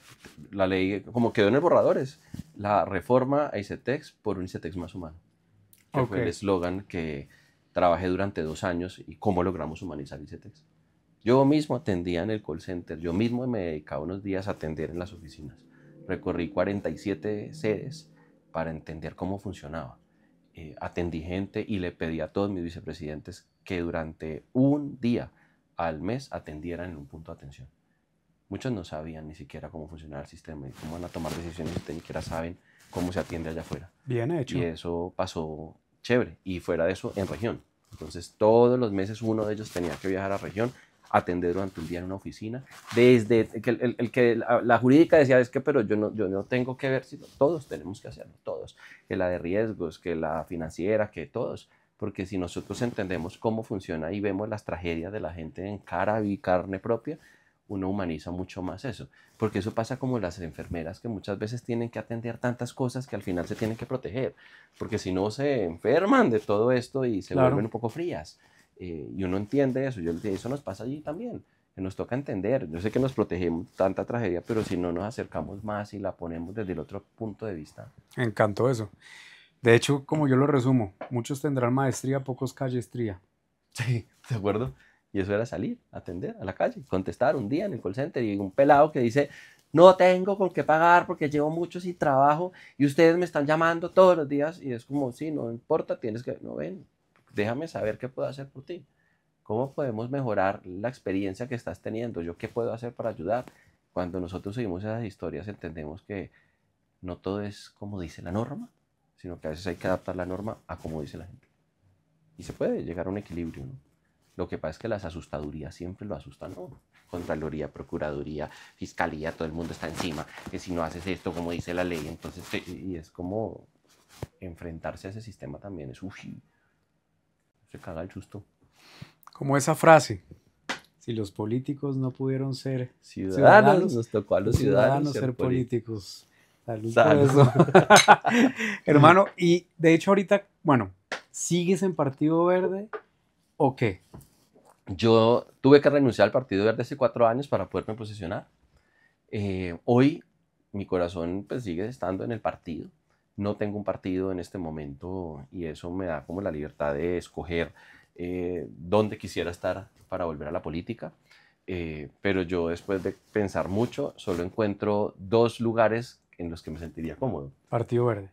la ley como quedó en el borrador es la reforma a ICETEX por un ICETEX más humano. Que fue el eslogan que trabajé durante 2 años y cómo logramos humanizar ICETEX. Yo mismo atendía en el call center, yo mismo me dedicaba unos días a atender en las oficinas. Recorrí 47 sedes para entender cómo funcionaba. Atendí gente y le pedí a todos mis vicepresidentes que durante un día al mes atendieran en un punto de atención. Muchos no sabían ni siquiera cómo funcionaba el sistema y cómo van a tomar decisiones si ustedes ni siquiera saben cómo se atiende allá afuera. Bien hecho. Y eso pasó chévere. Y fuera de eso, en región. Entonces, todos los meses uno de ellos tenía que viajar a región atender durante un día en una oficina, desde que la jurídica decía, es que pero yo no tengo que ver, sino todos tenemos que hacerlo, todos, que la de riesgos, que la financiera, que todos, porque si nosotros entendemos cómo funciona y vemos las tragedias de la gente en cara y carne propia, uno humaniza mucho más eso, porque eso pasa como las enfermeras que muchas veces tienen que atender tantas cosas que al final se tienen que proteger, porque si no se enferman de todo esto y se vuelven un poco frías. Y uno entiende eso, eso nos pasa allí también, que nos toca entender. Yo sé que nos protegemos tanta tragedia, pero si no nos acercamos más y la ponemos desde el otro punto de vista. Me encantó eso. De hecho, como yo lo resumo, muchos tendrán maestría, pocos callestría. Sí, ¿de acuerdo? Y eso era salir, atender a la calle, contestar un día en el call center y un pelado que dice, no tengo con qué pagar porque llevo mucho sin trabajo y ustedes me están llamando todos los días y es como, sí, no importa, tienes que, no ven, déjame saber qué puedo hacer por ti. ¿Cómo podemos mejorar la experiencia que estás teniendo? ¿Yo qué puedo hacer para ayudar? Cuando nosotros oímos esas historias entendemos que no todo es como dice la norma, sino que a veces hay que adaptar la norma a como dice la gente. Y se puede llegar a un equilibrio, ¿no? Lo que pasa es que las asustadurías siempre lo asustan, ¿no? Contraloría, Procuraduría, Fiscalía, todo el mundo está encima, que si no haces esto como dice la ley, entonces, y es como enfrentarse a ese sistema también, es, se caga el susto. Como esa frase, si los políticos no pudieron ser ciudadanos nos tocó a los ciudadanos ser políticos. Salud. Por eso. Hermano, y de hecho ahorita, bueno, ¿sigues en Partido Verde o qué? Yo tuve que renunciar al Partido Verde hace 4 años para poderme posicionar. Hoy mi corazón pues sigue estando en el partido. No tengo un partido en este momento y eso me da como la libertad de escoger dónde quisiera estar para volver a la política. Pero yo después de pensar mucho solo encuentro 2 lugares en los que me sentiría cómodo. Partido Verde.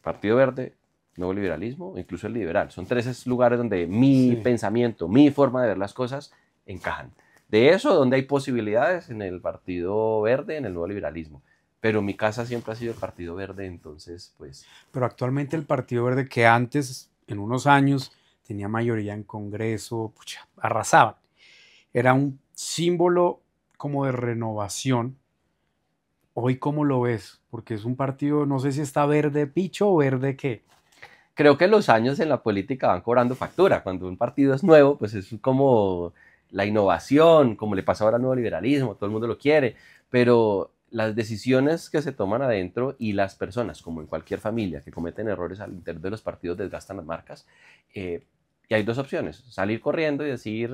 Partido Verde, Nuevo Liberalismo, incluso el Liberal. Son 3 lugares donde mi pensamiento, mi forma de ver las cosas encajan. De eso, donde hay posibilidades en el Partido Verde, en el Nuevo Liberalismo. Pero mi casa siempre ha sido el Partido Verde, entonces pues... Pero actualmente el Partido Verde, que antes, en unos años, tenía mayoría en Congreso, pucha, arrasaban. Era un símbolo como de renovación. Hoy, ¿cómo lo ves? Porque es un partido, no sé si está verde picho o verde qué. Creo que los años en la política van cobrando factura. Cuando un partido es nuevo, pues es como la innovación, como le pasa ahora al Nuevo Liberalismo, todo el mundo lo quiere, pero las decisiones que se toman adentro y las personas, como en cualquier familia, que cometen errores al interior de los partidos, desgastan las marcas. Y hay 2 opciones, salir corriendo y decir,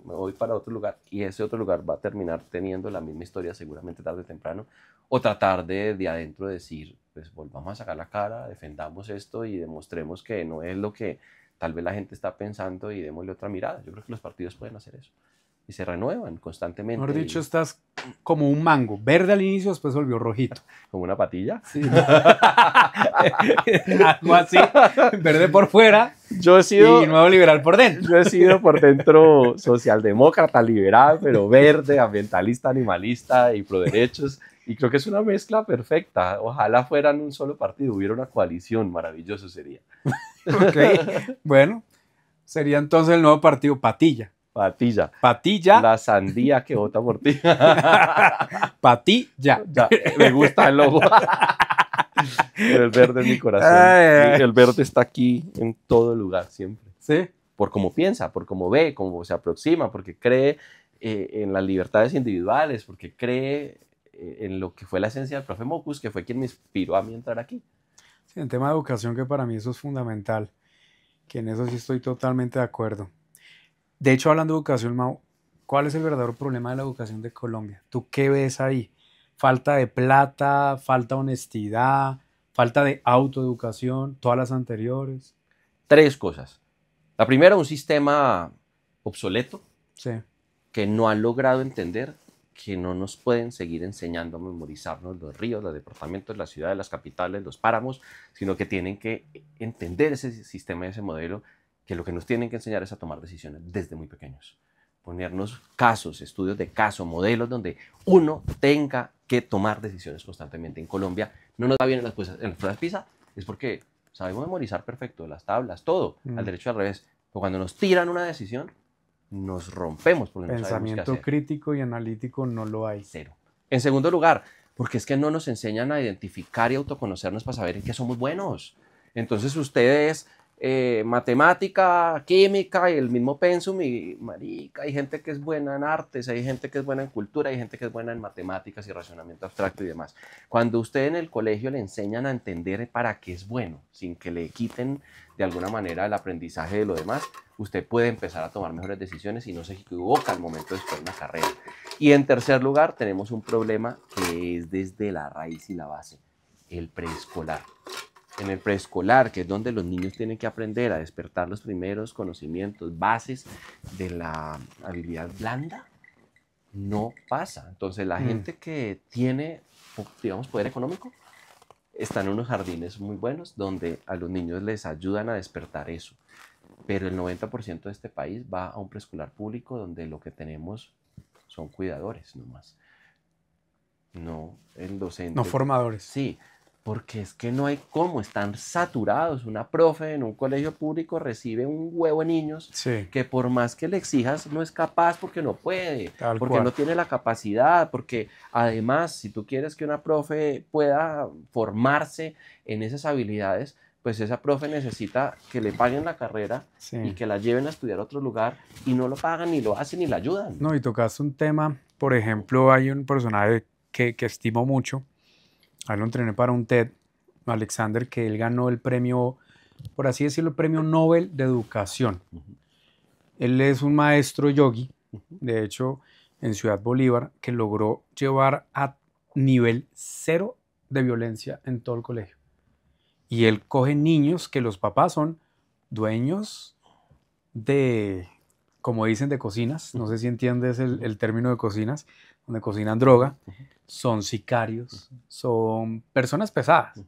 me voy para otro lugar, y ese otro lugar va a terminar teniendo la misma historia seguramente tarde o temprano, o tratar de adentro decir, pues volvamos a sacar la cara, defendamos esto y demostremos que no es lo que tal vez la gente está pensando y démosle otra mirada. Yo creo que los partidos pueden hacer eso. Y se renuevan constantemente. Mejor dicho, estás como un mango, verde al inicio, después volvió rojito. ¿Como una patilla? Sí. Algo así, verde por fuera yo he sido, y nuevo liberal por dentro. Yo he sido por dentro socialdemócrata, liberal, pero verde, ambientalista, animalista y pro derechos. Y creo que es una mezcla perfecta. Ojalá fueran un solo partido, hubiera una coalición, maravilloso sería. Ok, bueno, sería entonces el nuevo partido Patilla. Patilla. Patilla. La sandía que vota por ti. Patilla. Ya, me gusta el logo. El verde en mi corazón. Ay. El verde está aquí en todo lugar, siempre. Sí. Por cómo piensa, por cómo ve, cómo se aproxima, porque cree en las libertades individuales, porque cree en lo que fue la esencia del profe Mocus, que fue quien me inspiró a mí a entrar aquí. Sí, en tema de educación, que para mí eso es fundamental, que en eso sí estoy totalmente de acuerdo. De hecho, hablando de educación, Mau, ¿cuál es el verdadero problema de la educación de Colombia? ¿Tú qué ves ahí? ¿Falta de plata? ¿Falta de honestidad? ¿Falta de autoeducación? ¿Todas las anteriores? 3 cosas. La primera, un sistema obsoleto, sí, que no ha logrado entender que no nos pueden seguir enseñando a memorizarnos los ríos, los departamentos, las ciudades, las capitales, los páramos, sino que tienen que entender ese sistema, ese modelo, que lo que nos tienen que enseñar es a tomar decisiones desde muy pequeños. Ponernos casos, estudios de caso, modelos donde uno tenga que tomar decisiones constantemente. En Colombia no nos va bien en las pruebas PISA, es porque sabemos memorizar perfecto las tablas, todo, al derecho y al revés. Pero cuando nos tiran una decisión, nos rompemos porque no sabemos qué Pensamiento hacer. crítico y analítico no lo hay. Cero. En segundo lugar, porque es que no nos enseñan a identificar y autoconocernos para saber en qué somos buenos. Entonces ustedes, matemática, química y el mismo pensum y marica, hay gente que es buena en artes, hay gente que es buena en cultura, hay gente que es buena en matemáticas y razonamiento abstracto y demás. Cuando usted en el colegio le enseñan a entender para qué es bueno, sin que le quiten de alguna manera el aprendizaje de lo demás, usted puede empezar a tomar mejores decisiones y no se equivoca al momento de escoger una carrera. Y en tercer lugar, tenemos un problema que es desde la raíz y la base, el preescolar. En el preescolar, que es donde los niños tienen que aprender a despertar los primeros conocimientos, bases de la habilidad blanda, no pasa. Entonces, la gente que tiene, digamos, poder económico, están en unos jardines muy buenos donde a los niños les ayudan a despertar eso. Pero el 90% de este país va a un preescolar público donde lo que tenemos son cuidadores nomás. No el docente. No formadores. Sí, porque es que no hay cómo, están saturados. Una profe en un colegio público recibe un huevo de niños Sí. que por más que le exijas no es capaz porque no puede, Tal porque cual. no tiene la capacidad, porque además si tú quieres que una profe pueda formarse en esas habilidades, pues esa profe necesita que le paguen la carrera Sí. y que la lleven a estudiar a otro lugar y no lo pagan, ni lo hacen, ni la ayudan. No, y tocaste un tema, por ejemplo, hay un personaje que estimo mucho, a él lo entrené para un TED, Alexander, que él ganó el premio, por así decirlo, el premio Nobel de Educación. Él es un maestro yogi, de hecho, en Ciudad Bolívar, que logró llevar a nivel cero de violencia en todo el colegio. Y él coge niños que los papás son dueños de, como dicen, de cocinas, no sé si entiendes el término de cocinas, donde cocinan droga, son sicarios, son personas pesadas.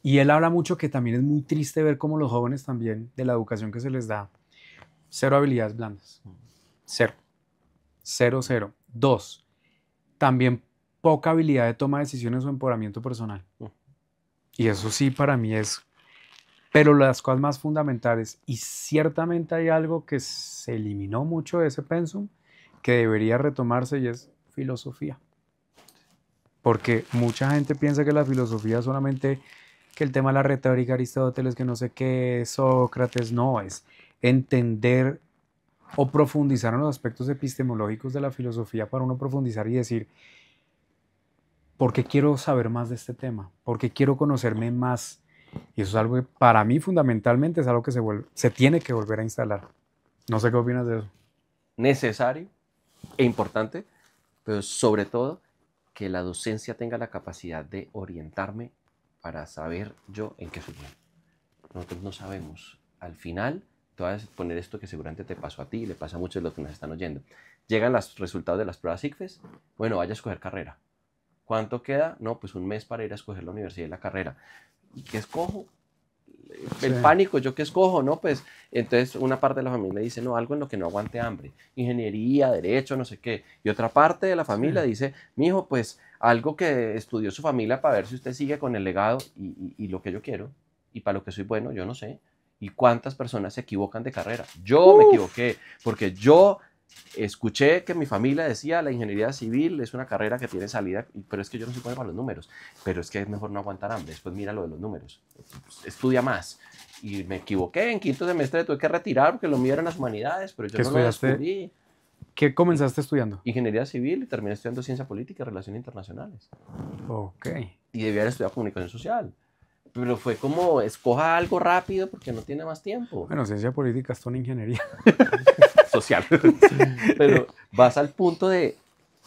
Y él habla mucho que también es muy triste ver cómo los jóvenes también, de la educación que se les da, cero habilidades blandas, cero, cero, cero. Dos, también poca habilidad de toma de decisiones o empoderamiento personal. Y eso sí para mí es, pero las cosas más fundamentales, y ciertamente hay algo que se eliminó mucho de ese pensum, que debería retomarse y es filosofía. Porque mucha gente piensa que la filosofía es solamente que el tema de la retórica, Aristóteles, que no sé qué, Sócrates, no, es entender o profundizar en los aspectos epistemológicos de la filosofía para uno profundizar y decir, ¿por qué quiero saber más de este tema? ¿Por qué quiero conocerme más? Y eso es algo que para mí fundamentalmente es algo que se tiene que volver a instalar. No sé qué opinas de eso. Necesario e importante, pero sobre todo que la docencia tenga la capacidad de orientarme para saber yo en qué soy bueno. Nosotros no sabemos. Al final, te voy a poner esto que seguramente te pasó a ti y le pasa a muchos de los que nos están oyendo. Llegan los resultados de las pruebas ICFES. Bueno, vaya a escoger carrera. ¿Cuánto queda? No, pues un mes para ir a escoger la universidad y la carrera. ¿Y qué escojo? El pánico, ¿yo qué escojo? No, pues entonces una parte de la familia dice, no, algo en lo que no aguante hambre, ingeniería, derecho, no sé qué. Y otra parte de la familia dice, mijo, pues algo que estudió su familia para ver si usted sigue con el legado y lo que yo quiero y para lo que soy bueno, yo no sé. ¿Y cuántas personas se equivocan de carrera? Yo me equivoqué porque yo escuché que mi familia decía la ingeniería civil es una carrera que tiene salida, pero es que yo no soy bueno para los números, pero es que es mejor no aguantar hambre, después mira lo de los números, estudia más. Y me equivoqué, en quinto semestre tuve que retirar porque lo mío eran las humanidades, pero yo no lo descubrí. ¿Qué comenzaste estudiando? Ingeniería civil y terminé estudiando ciencia política y relaciones internacionales. Ok. Y debía haber estudiado comunicación social. Pero fue como, escoja algo rápido porque no tiene más tiempo. Bueno, ciencia política es toda ingeniería. Social. Pero vas al punto de,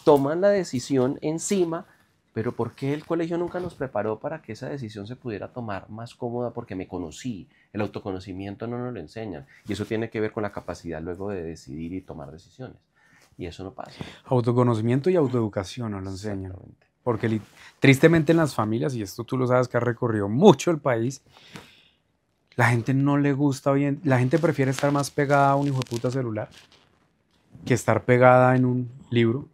toman la decisión encima, pero ¿por qué el colegio nunca nos preparó para que esa decisión se pudiera tomar más cómoda? Porque me conocí. El autoconocimiento no nos lo enseñan. Y eso tiene que ver con la capacidad luego de decidir y tomar decisiones. Y eso no pasa. Autoconocimiento y autoeducación nos lo enseñan. Porque tristemente en las familias, y esto tú lo sabes que has recorrido mucho el país, la gente no le gusta bien, la gente prefiere estar más pegada a un hijo de puta celular que estar pegada en un libro.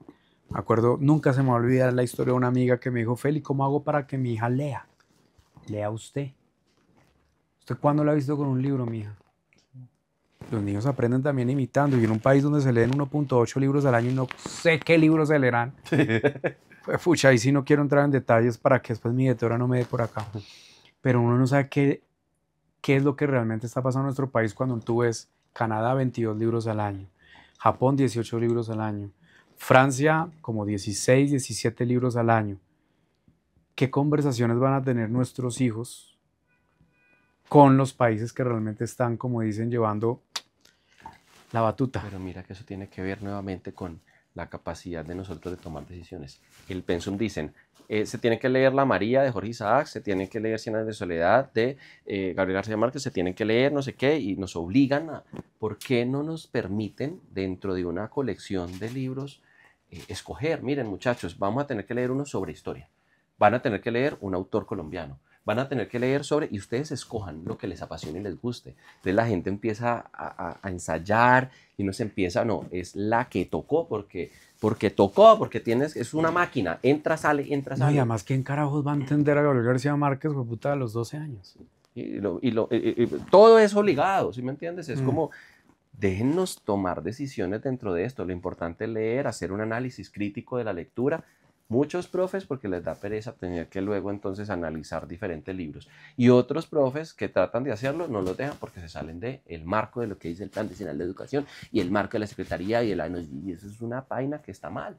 Me acuerdo, nunca se me va a olvidar la historia de una amiga que me dijo, Feli, ¿cómo hago para que mi hija lea? Lea usted. ¿Usted cuándo la ha visto con un libro, mi hija? Los niños aprenden también imitando. Y en un país donde se leen 1.8 libros al año y no sé qué libros se leerán. Pues, fucha, ahí sí no quiero entrar en detalles para que después mi editora no me dé por acá. Pero uno no sabe qué es lo que realmente está pasando en nuestro país cuando tú ves Canadá 22 libros al año, Japón 18 libros al año, Francia como 16, 17 libros al año. ¿Qué conversaciones van a tener nuestros hijos con los países que realmente están, como dicen, llevando la batuta? Pero mira que eso tiene que ver nuevamente con la capacidad de nosotros de tomar decisiones. El pensum dicen, se tiene que leer La María de Jorge Isaac, se tiene que leer Cien años de soledad de Gabriel García Márquez, se tienen que leer no sé qué y nos obligan a... ¿Por qué no nos permiten dentro de una colección de libros escoger? Miren muchachos, vamos a tener que leer uno sobre historia, van a tener que leer un autor colombiano, van a tener que leer sobre, y ustedes escojan lo que les apasione y les guste. Entonces la gente empieza a ensayar y no se empieza, no, es la que tocó, porque tocó, porque tienes, es una máquina, entra, sale, entra, No, sale. y además, ¿quién carajos va a entender a Gabriel García Márquez, puta, a los 12 años? Todo es obligado, ¿sí me entiendes? Es como, déjennos tomar decisiones dentro de esto. Lo importante es leer, hacer un análisis crítico de la lectura. Muchos profes porque les da pereza tener que luego entonces analizar diferentes libros. Y otros profes que tratan de hacerlo no los dejan porque se salen del marco de lo que dice el Plan Nacional de Educación y el marco de la Secretaría y eso es una vaina que está mal.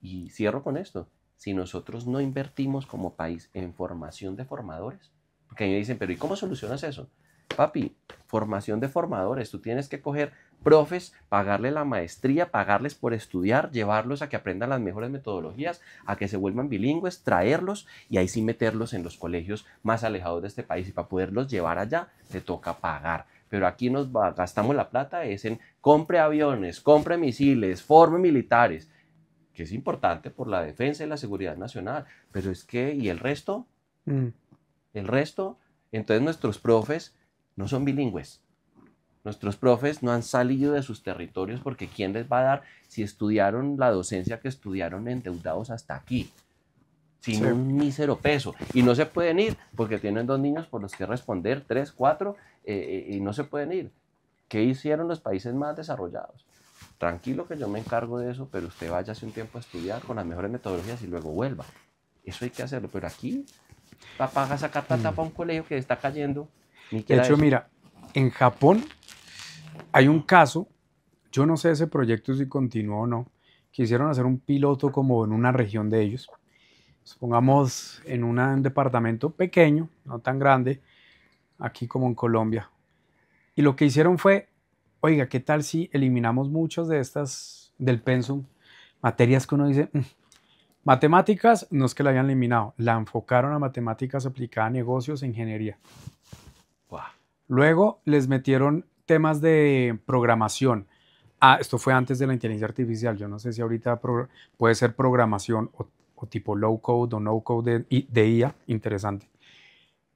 Y cierro con esto. Si nosotros no invertimos como país en formación de formadores, porque a mí me dicen, pero ¿y cómo solucionas eso? Papi, formación de formadores. Tú tienes que coger profes, pagarle la maestría, pagarles por estudiar, llevarlos a que aprendan las mejores metodologías, a que se vuelvan bilingües, traerlos y ahí sí meterlos en los colegios más alejados de este país. Y para poderlos llevar allá, te toca pagar. Pero aquí gastamos la plata es en compre aviones, compre misiles, forme militares, que es importante por la defensa y la seguridad nacional. Pero es que, ¿y el resto? El resto, entonces nuestros profes no son bilingües. Nuestros profes no han salido de sus territorios porque ¿quién les va a dar si estudiaron la docencia que estudiaron endeudados hasta aquí? Sin un mísero peso. Y no se pueden ir porque tienen 2 niños por los que responder, 3, 4, y no se pueden ir. ¿Qué hicieron los países más desarrollados? Tranquilo que yo me encargo de eso, pero usted vaya hace un tiempo a estudiar con las mejores metodologías y luego vuelva. Eso hay que hacerlo, pero aquí papá a sacar plata para un colegio que está cayendo. De hecho, eso. mira, en Japón hay un caso, yo no sé ese proyecto si continuó o no, quisieron hacer un piloto como en una región de ellos, supongamos en un departamento pequeño, no tan grande, aquí como en Colombia. Y lo que hicieron fue, oiga, ¿qué tal si eliminamos muchas de estas del pensum, materias que uno dice, matemáticas, no es que la hayan eliminado, la enfocaron a matemáticas aplicadas a negocios e ingeniería. Wow. Luego les metieron temas de programación. Esto fue antes de la inteligencia artificial. Yo no sé si ahorita puede ser programación o tipo low code o no code de IA. Interesante.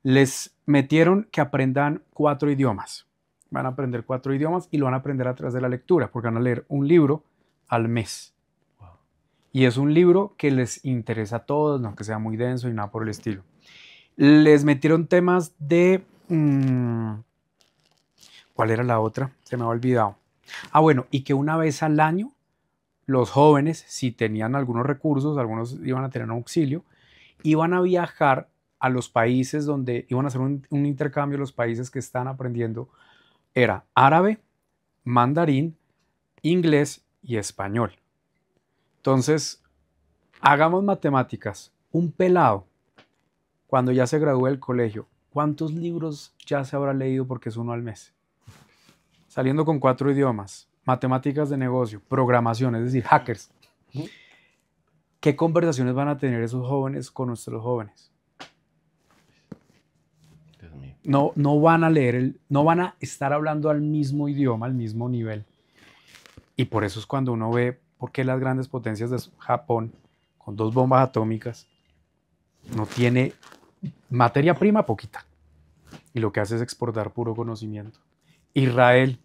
Les metieron que aprendan 4 idiomas. Van a aprender 4 idiomas y lo van a aprender a través de la lectura, porque van a leer un libro al mes. Y es un libro que les interesa a todos, no que sea muy denso y nada por el estilo. Les metieron temas de... ¿cuál era la otra? Se me ha olvidado. Bueno, y que una vez al año los jóvenes, si tenían algunos recursos, algunos iban a tener un auxilio, iban a viajar a los países donde iban a hacer un intercambio. Los países que están aprendiendo era árabe, mandarín, inglés y español. Entonces, hagamos matemáticas. Un pelado, cuando ya se gradúe del colegio, ¿cuántos libros ya se habrá leído porque es uno al mes? Saliendo con 4 idiomas, matemáticas de negocio, programación, es decir, hackers. ¿Qué conversaciones van a tener esos jóvenes con nuestros jóvenes? Dios mío. No van a leer, no van a estar hablando al mismo idioma, al mismo nivel. Y por eso es cuando uno ve por qué las grandes potencias de Japón, con 2 bombas atómicas, no tiene materia prima poquita. Y lo que hace es exportar puro conocimiento. Israel,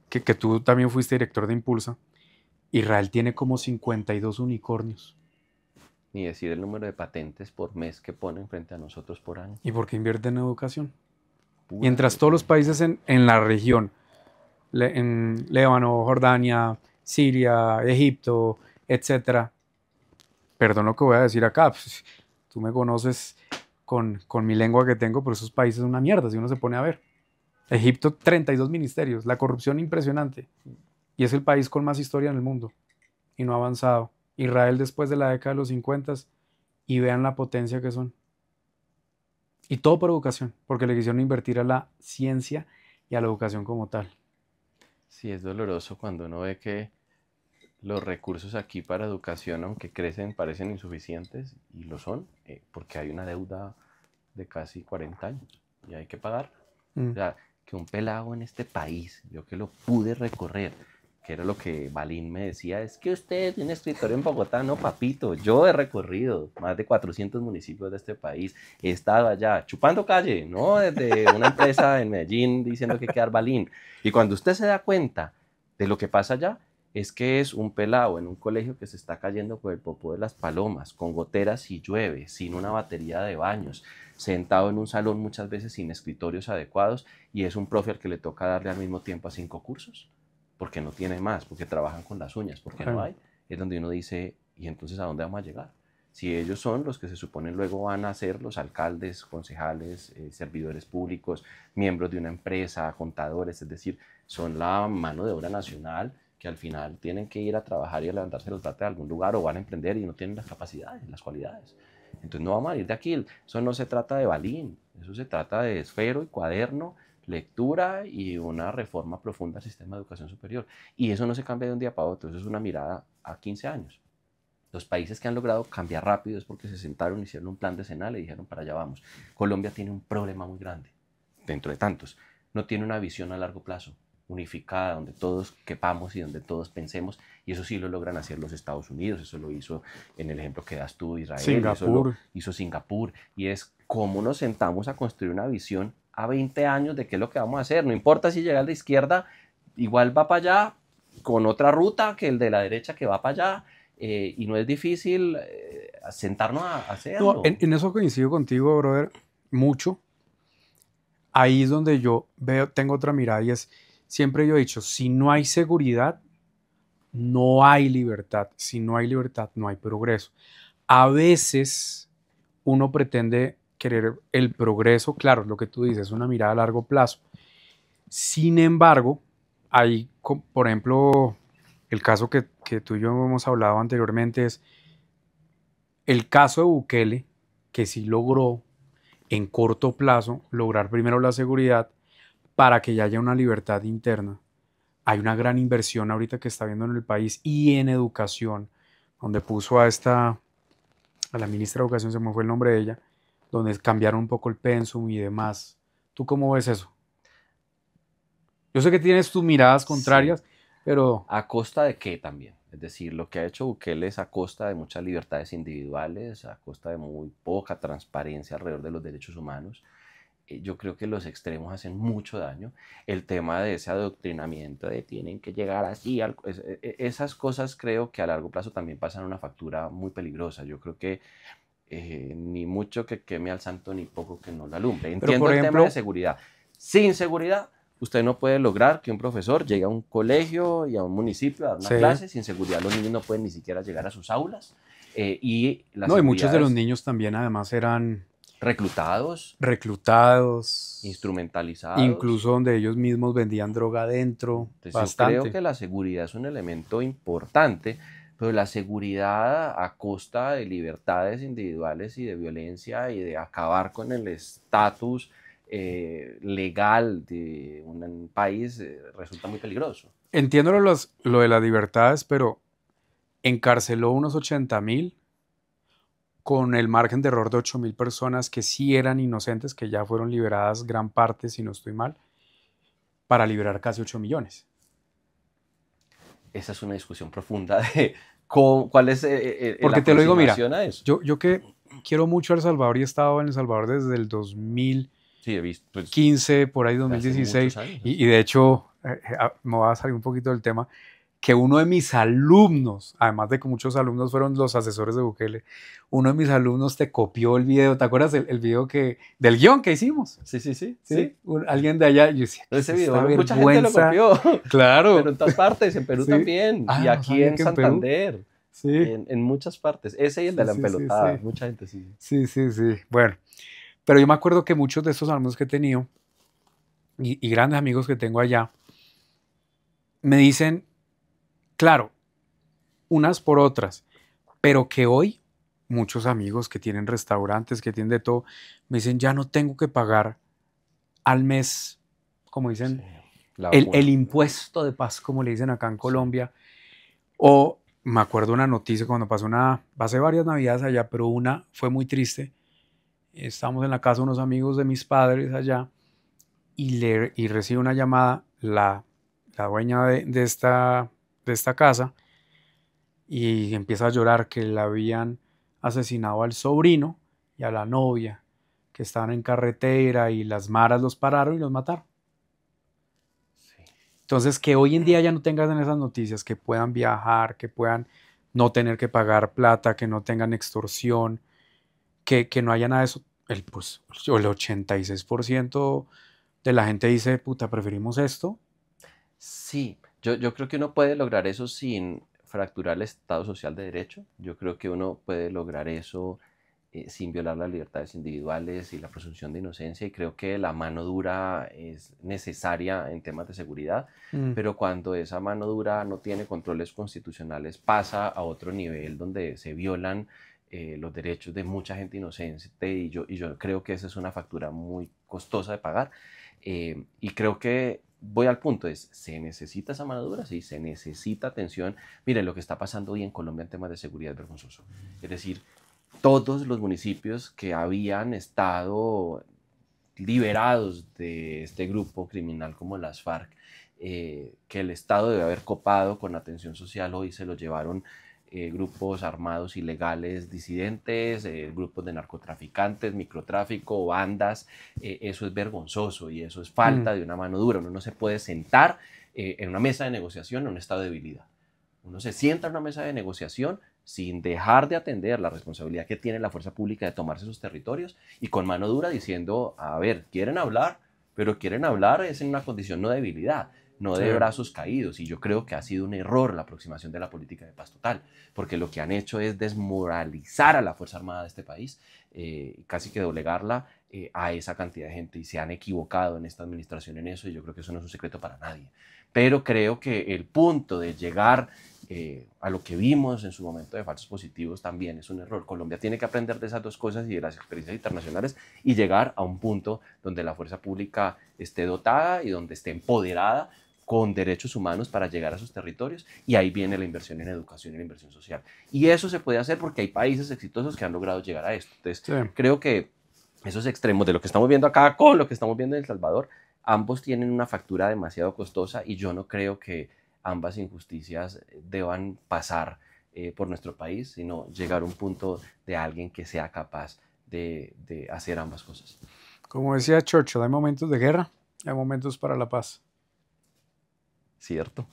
que tú también fuiste director de Impulsa, Israel tiene como 52 unicornios. Ni decir el número de patentes por mes que ponen frente a nosotros por año. ¿Y por qué invierten en educación? Mientras todos los países en la región, en Líbano, Jordania, Siria, Egipto, etcétera, perdón lo que voy a decir acá, pues, tú me conoces con mi lengua que tengo, pero esos países son una mierda si uno se pone a ver. Egipto, 32 ministerios, la corrupción impresionante. Y es el país con más historia en el mundo y no ha avanzado. Israel después de la década de los 50 y vean la potencia que son. Y todo por educación, porque le quisieron invertir a la ciencia y a la educación como tal. Sí, es doloroso cuando uno ve que los recursos aquí para educación, aunque crecen, parecen insuficientes, y lo son, porque hay una deuda de casi 40 años y hay que pagar. O sea, que un pelado en este país, yo que lo pude recorrer, que era lo que Balín me decía, es que usted tiene escritorio en Bogotá. No, papito, yo he recorrido más de 400 municipios de este país, he estado allá chupando calle, no desde una empresa en Medellín diciendo que hay que dar Balín. Y cuando usted se da cuenta de lo que pasa allá, es que es un pelado en un colegio que se está cayendo con el popó de las palomas, con goteras si llueve, sin una batería de baños, sentado en un salón muchas veces sin escritorios adecuados, y es un profe al que le toca darle al mismo tiempo a 5 cursos, porque no tiene más, porque trabajan con las uñas, porque no hay. Es donde uno dice, ¿y entonces a dónde vamos a llegar? Si ellos son los que se suponen luego van a ser los alcaldes, concejales, servidores públicos, miembros de una empresa, contadores, es decir, son la mano de obra nacional, que al final tienen que ir a trabajar y a levantarse los platos de algún lugar, o van a emprender y no tienen las capacidades, las cualidades. Entonces no vamos a ir de aquí. Eso no se trata de Balín, eso se trata de esfero y cuaderno, lectura y una reforma profunda al sistema de educación superior. Y eso no se cambia de un día para otro, eso es una mirada a 15 años. Los países que han logrado cambiar rápido es porque se sentaron, hicieron un plan decenal y dijeron, para allá vamos. Colombia tiene un problema muy grande, dentro de tantos. No tiene una visión a largo plazo unificada, donde todos quepamos y donde todos pensemos, y eso sí lo logran hacer los Estados Unidos, eso lo hizo en el ejemplo que das tú, Israel, Singapur. eso lo hizo Singapur, y es cómo nos sentamos a construir una visión a 20 años de qué es lo que vamos a hacer. No importa si llega el de izquierda, igual va para allá, con otra ruta que el de la derecha que va para allá, y no es difícil sentarnos a hacerlo. No, en eso coincido contigo, brother, mucho. Ahí es donde yo tengo otra mirada, y es, siempre yo he dicho, si no hay seguridad, no hay libertad. Si no hay libertad, no hay progreso. A veces uno pretende querer el progreso, claro, lo que tú dices, una mirada a largo plazo. Sin embargo, hay, por ejemplo, el caso que tú y yo hemos hablado anteriormente es el caso de Bukele, que sí logró en corto plazo lograr primero la seguridad para que ya haya una libertad interna. Hay una gran inversión ahorita que está viendo en el país y en educación, donde puso a la ministra de Educación, se me fue el nombre de ella, donde cambiaron un poco el pensum y demás. ¿Tú cómo ves eso? Yo sé que tienes tus miradas contrarias, sí, pero... ¿A costa de qué también? Es decir, lo que ha hecho Bukele es a costa de muchas libertades individuales, a costa de muy poca transparencia alrededor de los derechos humanos. Yo creo que los extremos hacen mucho daño. El tema de ese adoctrinamiento de tienen que llegar así, esas cosas creo que a largo plazo también pasan una factura muy peligrosa. Yo creo que ni mucho que queme al santo, ni poco que no lo alumbre. Entiendo el tema de seguridad. Sin seguridad, usted no puede lograr que un profesor llegue a un colegio y a un municipio a dar una clase. Sin seguridad, los niños no pueden ni siquiera llegar a sus aulas. Y muchos de los niños también además eran... reclutados, instrumentalizados, incluso donde ellos mismos vendían droga adentro. Entonces, yo creo que la seguridad es un elemento importante, pero la seguridad a costa de libertades individuales y de violencia y de acabar con el estatus legal de un país resulta muy peligroso. Entiendo lo de las libertades, pero encarceló unos 80,000 con el margen de error de 8,000 personas que sí eran inocentes, que ya fueron liberadas gran parte, si no estoy mal, para liberar casi 8 millones. Esa es una discusión profunda de cuál es porque te lo digo, mira, a eso. Yo que quiero mucho a El Salvador y he estado en El Salvador desde el 2015, por ahí 2016, y de hecho, me va a salir un poquito del tema, que uno de mis alumnos, además de que muchos alumnos fueron los asesores de Bukele, uno de mis alumnos te copió el video. ¿Te acuerdas el video del guión que hicimos? Sí, sí, sí. ¿Sí? Alguien de allá, yo decía, Ese esta video, mucha gente lo vergüenza. copió. Claro. Pero en todas partes, en Perú Sí. también. Ah, Y no aquí sabía en que en Perú. Santander. Sí. En muchas partes. Ese y el de la Sí, empelotada. sí. Mucha gente sí. Sí. Bueno, pero yo me acuerdo que muchos de estos alumnos que he tenido y grandes amigos que tengo allá me dicen, claro, unas por otras, pero que hoy muchos amigos que tienen restaurantes, que tienen de todo, me dicen, ya no tengo que pagar al mes, como dicen, Sí, la el vacuna. impuesto de paz, como le dicen acá en Colombia. O me acuerdo una noticia cuando pasé varias navidades allá, pero una fue muy triste. Estábamos en la casa de unos amigos de mis padres allá y recibe una llamada la dueña de esta casa y empieza a llorar que le habían asesinado al sobrino y a la novia, que estaban en carretera y las maras los pararon y los mataron. Sí. Entonces, que hoy en día ya no tengan esas noticias, que puedan viajar, que puedan no tener que pagar plata, que no tengan extorsión, que no haya nada de eso. Pues, el 86% de la gente dice, puta, preferimos esto. Sí, yo creo que uno puede lograr eso sin fracturar el Estado Social de Derecho. Yo creo que uno puede lograr eso sin violar las libertades individuales y la presunción de inocencia. Y creo que la mano dura es necesaria en temas de seguridad, pero cuando esa mano dura no tiene controles constitucionales, pasa a otro nivel donde se violan los derechos de mucha gente inocente y yo creo que esa es una factura muy costosa de pagar. Y creo que voy al punto, ¿se necesita esa mano dura? Sí, se necesita atención. Miren, lo que está pasando hoy en Colombia en temas de seguridad es vergonzoso. Es decir, todos los municipios que habían estado liberados de este grupo criminal como las FARC, que el Estado debe haber copado con atención social, hoy se lo llevaron grupos armados ilegales disidentes, grupos de narcotraficantes, microtráfico, bandas. Eso es vergonzoso y eso es falta de una mano dura. Uno no se puede sentar en una mesa de negociación en un estado de debilidad. Uno se sienta en una mesa de negociación sin dejar de atender la responsabilidad que tiene la fuerza pública de tomarse sus territorios y con mano dura diciendo, a ver, quieren hablar, pero quieren hablar es en una condición no de debilidad, no de brazos caídos. Y yo creo que ha sido un error la aproximación de la política de paz total, porque lo que han hecho es desmoralizar a la Fuerza Armada de este país, casi que doblegarla a esa cantidad de gente, y se han equivocado en esta administración en eso, y yo creo que eso no es un secreto para nadie. Pero creo que el punto de llegar a lo que vimos en su momento de falsos positivos también es un error. Colombia tiene que aprender de esas dos cosas y de las experiencias internacionales y llegar a un punto donde la fuerza pública esté dotada y donde esté empoderada con derechos humanos para llegar a sus territorios, y ahí viene la inversión en educación y la inversión social. Y eso se puede hacer porque hay países exitosos que han logrado llegar a esto. Entonces, creo que esos extremos de lo que estamos viendo acá con lo que estamos viendo en El Salvador, ambos tienen una factura demasiado costosa y yo no creo que ambas injusticias deban pasar por nuestro país, sino llegar a un punto de alguien que sea capaz de hacer ambas cosas. Como decía Churchill, hay momentos de guerra, hay momentos para la paz. ¿Cierto?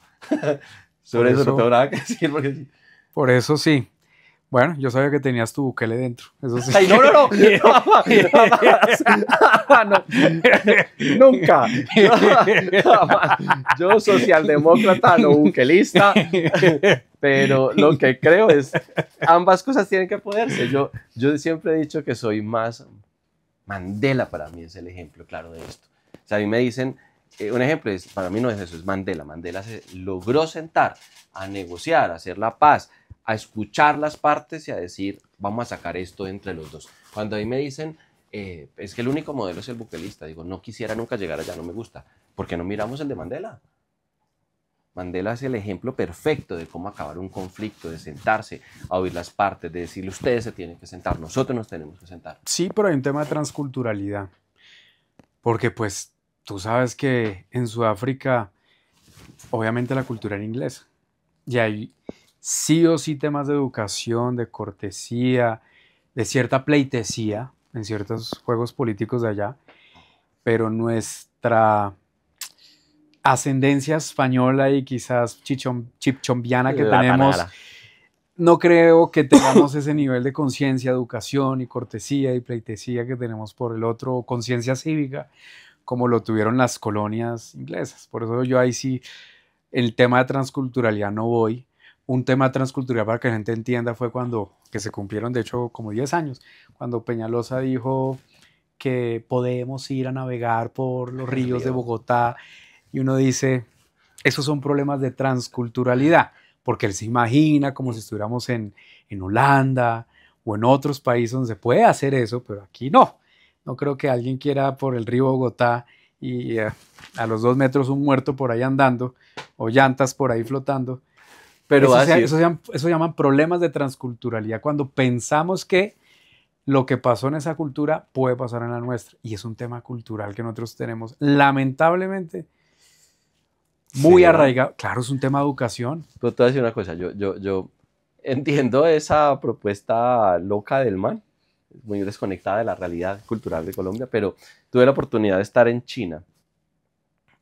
Sobre eso no tengo nada que decir. Porque sí. Por eso sí. Bueno, yo sabía que tenías tu Bukele dentro. Eso sí. Ay, no. No. Nunca. Yo socialdemócrata, no bukelista. Pero lo que creo es, ambas cosas tienen que poderse. Yo siempre he dicho que soy más Mandela. Para mí es el ejemplo claro de esto. O sea, a mí me dicen, un ejemplo es, para mí no es eso, es Mandela. Mandela se logró sentar a negociar, a hacer la paz, a escuchar las partes y a decir, vamos a sacar esto entre los dos. Cuando a mí me dicen, es que el único modelo es el bukelista, digo, no quisiera nunca llegar allá, no me gusta. ¿Por qué no miramos el de Mandela? Mandela es el ejemplo perfecto de cómo acabar un conflicto, de sentarse a oír las partes, de decirle, ustedes se tienen que sentar, nosotros nos tenemos que sentar. Sí, pero hay un tema de transculturalidad. Porque pues tú sabes que en Sudáfrica, obviamente la cultura era inglesa. Y hay sí o sí temas de educación, de cortesía, de cierta pleitesía en ciertos juegos políticos de allá, pero ascendencia española y quizás chipchombiana que La tenemos, panara. no creo que tengamos ese nivel de conciencia, educación y cortesía y pleitesía que tenemos por el otro, o conciencia cívica, como lo tuvieron las colonias inglesas. Por eso yo ahí sí, el tema de transculturalidad no voy. Un tema transcultural para que la gente entienda fue cuando, que se cumplieron de hecho como 10 años, cuando Peñalosa dijo que podemos ir a navegar por los El ríos de río. Bogotá y uno dice, esos son problemas de transculturalidad, porque él se imagina como si estuviéramos en Holanda o en otros países donde se puede hacer eso, pero aquí no. No creo que alguien quiera por el río Bogotá y a los 2 metros un muerto por ahí andando o llantas por ahí flotando. Pero Eso llaman problemas de transculturalidad, cuando pensamos que lo que pasó en esa cultura puede pasar en la nuestra. Y es un tema cultural que nosotros tenemos, lamentablemente, muy ¿será? arraigado. Claro, es un tema de educación. Pero te voy a decir una cosa, yo entiendo esa propuesta loca del man, muy desconectada de la realidad cultural de Colombia, pero tuve la oportunidad de estar en China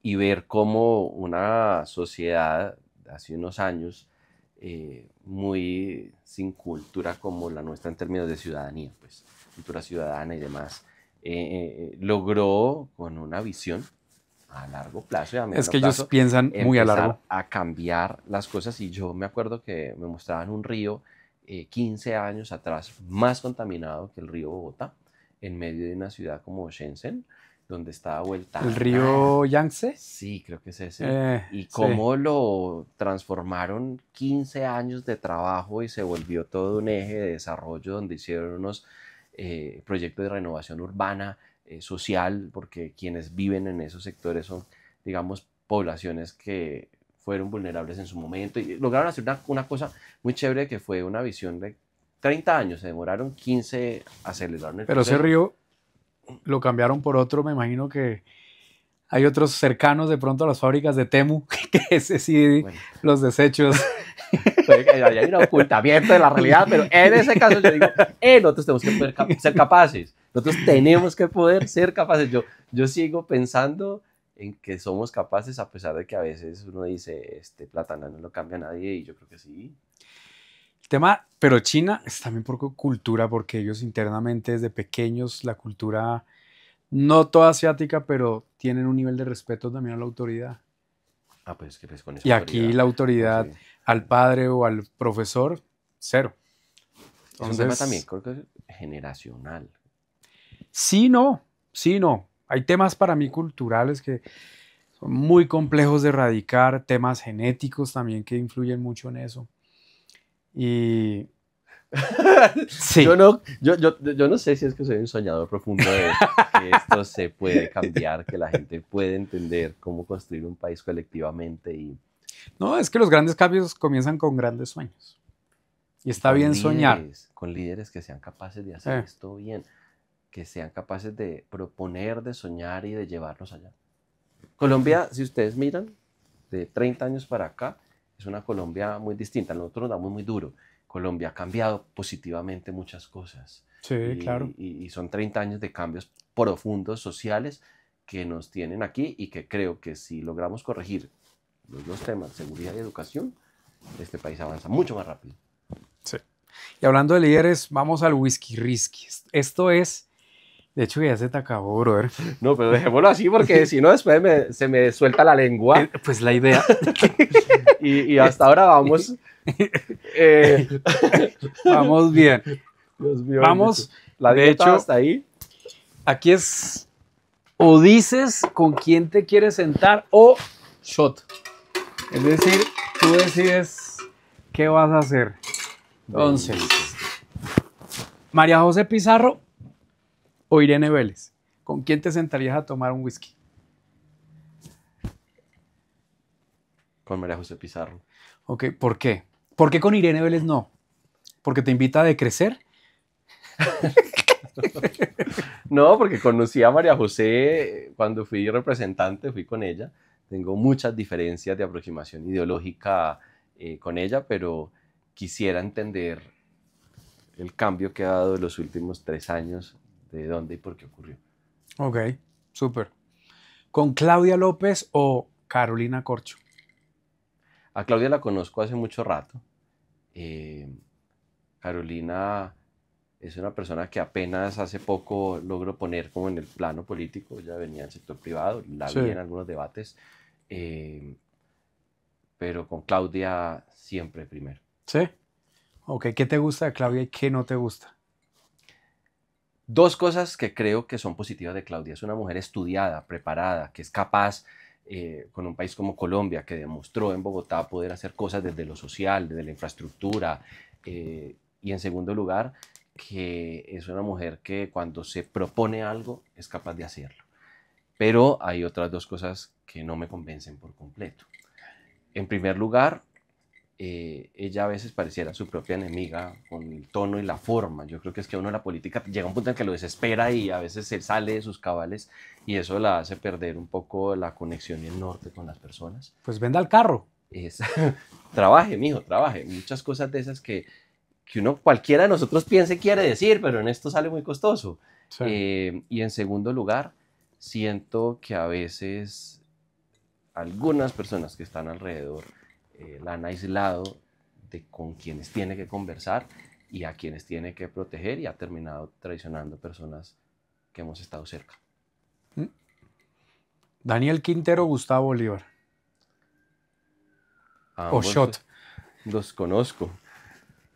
y ver cómo una sociedad de hace unos años muy sin cultura como la nuestra en términos de ciudadanía, pues cultura ciudadana y demás, logró con una visión a largo plazo y a Es mediano que ellos plazo piensan muy a largo. empezar a cambiar las cosas. Y yo me acuerdo que me mostraban un río 15 años atrás más contaminado que el río Bogotá, en medio de una ciudad como Shenzhen, donde estaba vuelta El a nada. río Yangtze. Sí, creo que es ese. Y Sí. cómo lo transformaron 15 años de trabajo y se volvió todo un eje de desarrollo donde hicieron unos proyectos de renovación urbana, social, porque quienes viven en esos sectores son, digamos, poblaciones que fueron vulnerables en su momento y lograron hacer una cosa muy chévere que fue una visión de 30 años, se demoraron 15, aceleraron el Pero ese proceso. río lo cambiaron por otro, me imagino que hay otros cercanos de pronto a las fábricas de Temu, que ese sí, Bueno, los desechos. puede que haya un ocultamiento de la realidad, pero en ese caso yo digo, nosotros tenemos que poder ser capaces, nosotros tenemos que poder ser capaces. Yo sigo pensando en que somos capaces, a pesar de que a veces uno dice, este plátano no lo cambia a nadie, y yo creo que sí. El tema, pero China es también por cultura, porque ellos internamente desde pequeños, la cultura, no toda asiática, pero tienen un nivel de respeto también a la autoridad. Ah, pues que pues con esa Y aquí autoridad. la Pues, autoridad sí. al padre o al profesor, cero. Es un tema también, Entonces, creo que generacional. sí, no, sí, no. Hay temas para mí culturales que son muy complejos de erradicar, temas genéticos también que influyen mucho en eso. Y Yo sí, no, yo no sé si es que soy un soñador profundo de que esto se puede cambiar, que la gente puede entender cómo construir un país colectivamente y no, es que los grandes cambios comienzan con grandes sueños. Y está bien soñar. con líderes que sean capaces de hacer Eh, esto bien, que sean capaces de proponer, de soñar y de llevarnos allá. Colombia, si ustedes miran, de 30 años para acá, es una Colombia muy distinta. Nosotros nos damos muy duro. Colombia ha cambiado positivamente muchas cosas. sí, claro. Y son 30 años de cambios profundos sociales que nos tienen aquí y que creo que si logramos corregir los dos temas, seguridad y educación, este país avanza mucho más rápido. Sí. Y hablando de líderes, vamos al whisky risky. Esto es, de hecho ya se te acabó, brother. No, pero dejémoslo así porque si no después se me suelta la lengua. Pues la idea. Y hasta ahora vamos. Vamos bien. Dios mío, Vamos, la de dieta hecho, hasta ahí. aquí es o dices con quién te quieres sentar o shot. Es decir, tú decides qué vas a hacer. Entonces, María José Pizarro o Irene Vélez. ¿Con quién te sentarías a tomar un whisky? Con María José Pizarro. Ok, ¿por qué? ¿Por qué con Irene Vélez no? ¿Porque te invita a decrecer? No, porque conocí a María José cuando fui representante, fui con ella. Tengo muchas diferencias de aproximación ideológica con ella, pero quisiera entender el cambio que ha dado en los últimos 3 años, de dónde y por qué ocurrió. Ok, súper. ¿Con Claudia López o Carolina Corcho? A Claudia la conozco hace mucho rato. Carolina es una persona que apenas hace poco logró poner como en el plano político. Ella venía del sector privado, la Sí. vi en algunos debates, pero con Claudia siempre primero. ¿Sí? Ok, ¿qué te gusta de Claudia y qué no te gusta? Dos cosas que creo que son positivas de Claudia. Es una mujer estudiada, preparada, que es capaz, con un país como Colombia, que demostró en Bogotá poder hacer cosas desde lo social, desde la infraestructura. Y en segundo lugar, que es una mujer que cuando se propone algo es capaz de hacerlo. Pero hay otras dos cosas que no me convencen por completo. En primer lugar, ella a veces pareciera su propia enemiga con el tono y la forma. Yo creo que es que uno en la política llega a un punto en que lo desespera y a veces se sale de sus cabales y eso la hace perder un poco la conexión y el norte con las personas. Pues venda el carro. Trabaje, mijo, trabaje. Muchas cosas de esas que uno, cualquiera de nosotros piense quiere decir, pero en esto sale muy costoso. Sí. Y en segundo lugar, siento que a veces algunas personas que están alrededor la han aislado de con quienes tiene que conversar y a quienes tiene que proteger y ha terminado traicionando personas que hemos estado cerca. Daniel Quintero, Gustavo Bolívar. Ambos o Shot. Los conozco.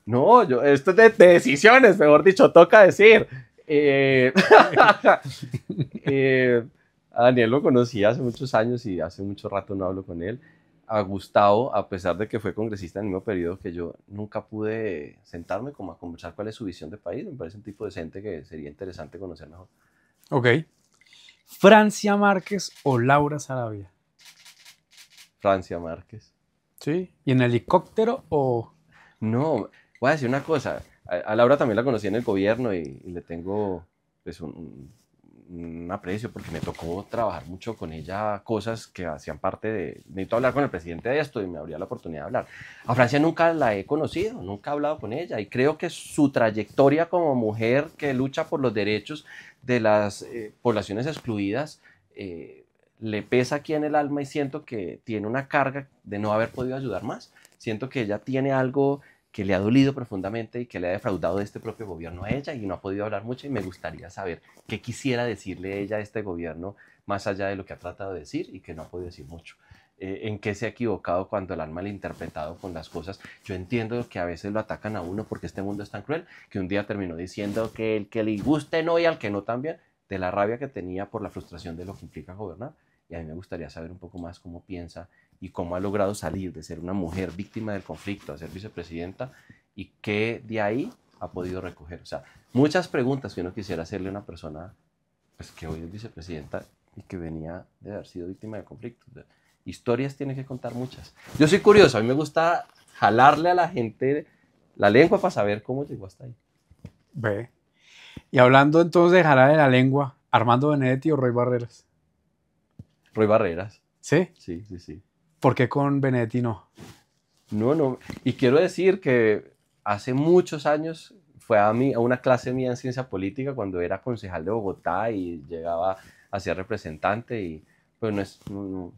No, esto es de decisiones, mejor dicho, toca decir. A Daniel lo conocí hace muchos años y hace mucho rato no hablo con él. A Gustavo, a pesar de que fue congresista en el mismo periodo que yo, nunca pude sentarme como a conversar cuál es su visión de país. Me parece un tipo decente que sería interesante conocer mejor. Ok. ¿Francia Márquez o Laura Sarabia? Francia Márquez. ¿Sí? ¿Y en helicóptero o...? No, voy a decir una cosa. A Laura también la conocí en el gobierno y le tengo pues, un aprecio porque me tocó trabajar mucho con ella cosas que hacían parte de... Necesito hablar con el presidente de esto y me habría la oportunidad de hablar. A Francia nunca la he conocido, nunca he hablado con ella y creo que su trayectoria como mujer que lucha por los derechos de las poblaciones excluidas le pesa aquí en el alma y siento que tiene una carga de no haber podido ayudar más. Siento que ella tiene algo que le ha dolido profundamente y que le ha defraudado de este propio gobierno a ella y no ha podido hablar mucho y me gustaría saber qué quisiera decirle ella a este gobierno más allá de lo que ha tratado de decir y que no ha podido decir mucho. En qué se ha equivocado cuando el alma le ha interpretado con las cosas. Yo entiendo que a veces lo atacan a uno porque este mundo es tan cruel que un día terminó diciendo que el que le guste no y al que no también, de la rabia que tenía por la frustración de lo que implica gobernar. Y a mí me gustaría saber un poco más cómo piensa y cómo ha logrado salir de ser una mujer víctima del conflicto a ser vicepresidenta y qué de ahí ha podido recoger. O sea, muchas preguntas que uno quisiera hacerle a una persona pues, que hoy es vicepresidenta y que venía de haber sido víctima del conflicto. Historias tiene que contar muchas. Yo soy curioso, a mí me gusta jalarle a la gente la lengua para saber cómo llegó hasta ahí. Ve. Y hablando entonces de jalarle la lengua, ¿Armando Benedetti o Roy Barreras? Roy Barreras. ¿Sí? Sí, sí, sí. ¿Por qué con Benedetti no? No. Y quiero decir que hace muchos años fue a una clase mía en ciencia política cuando era concejal de Bogotá y llegaba a ser representante y pues no.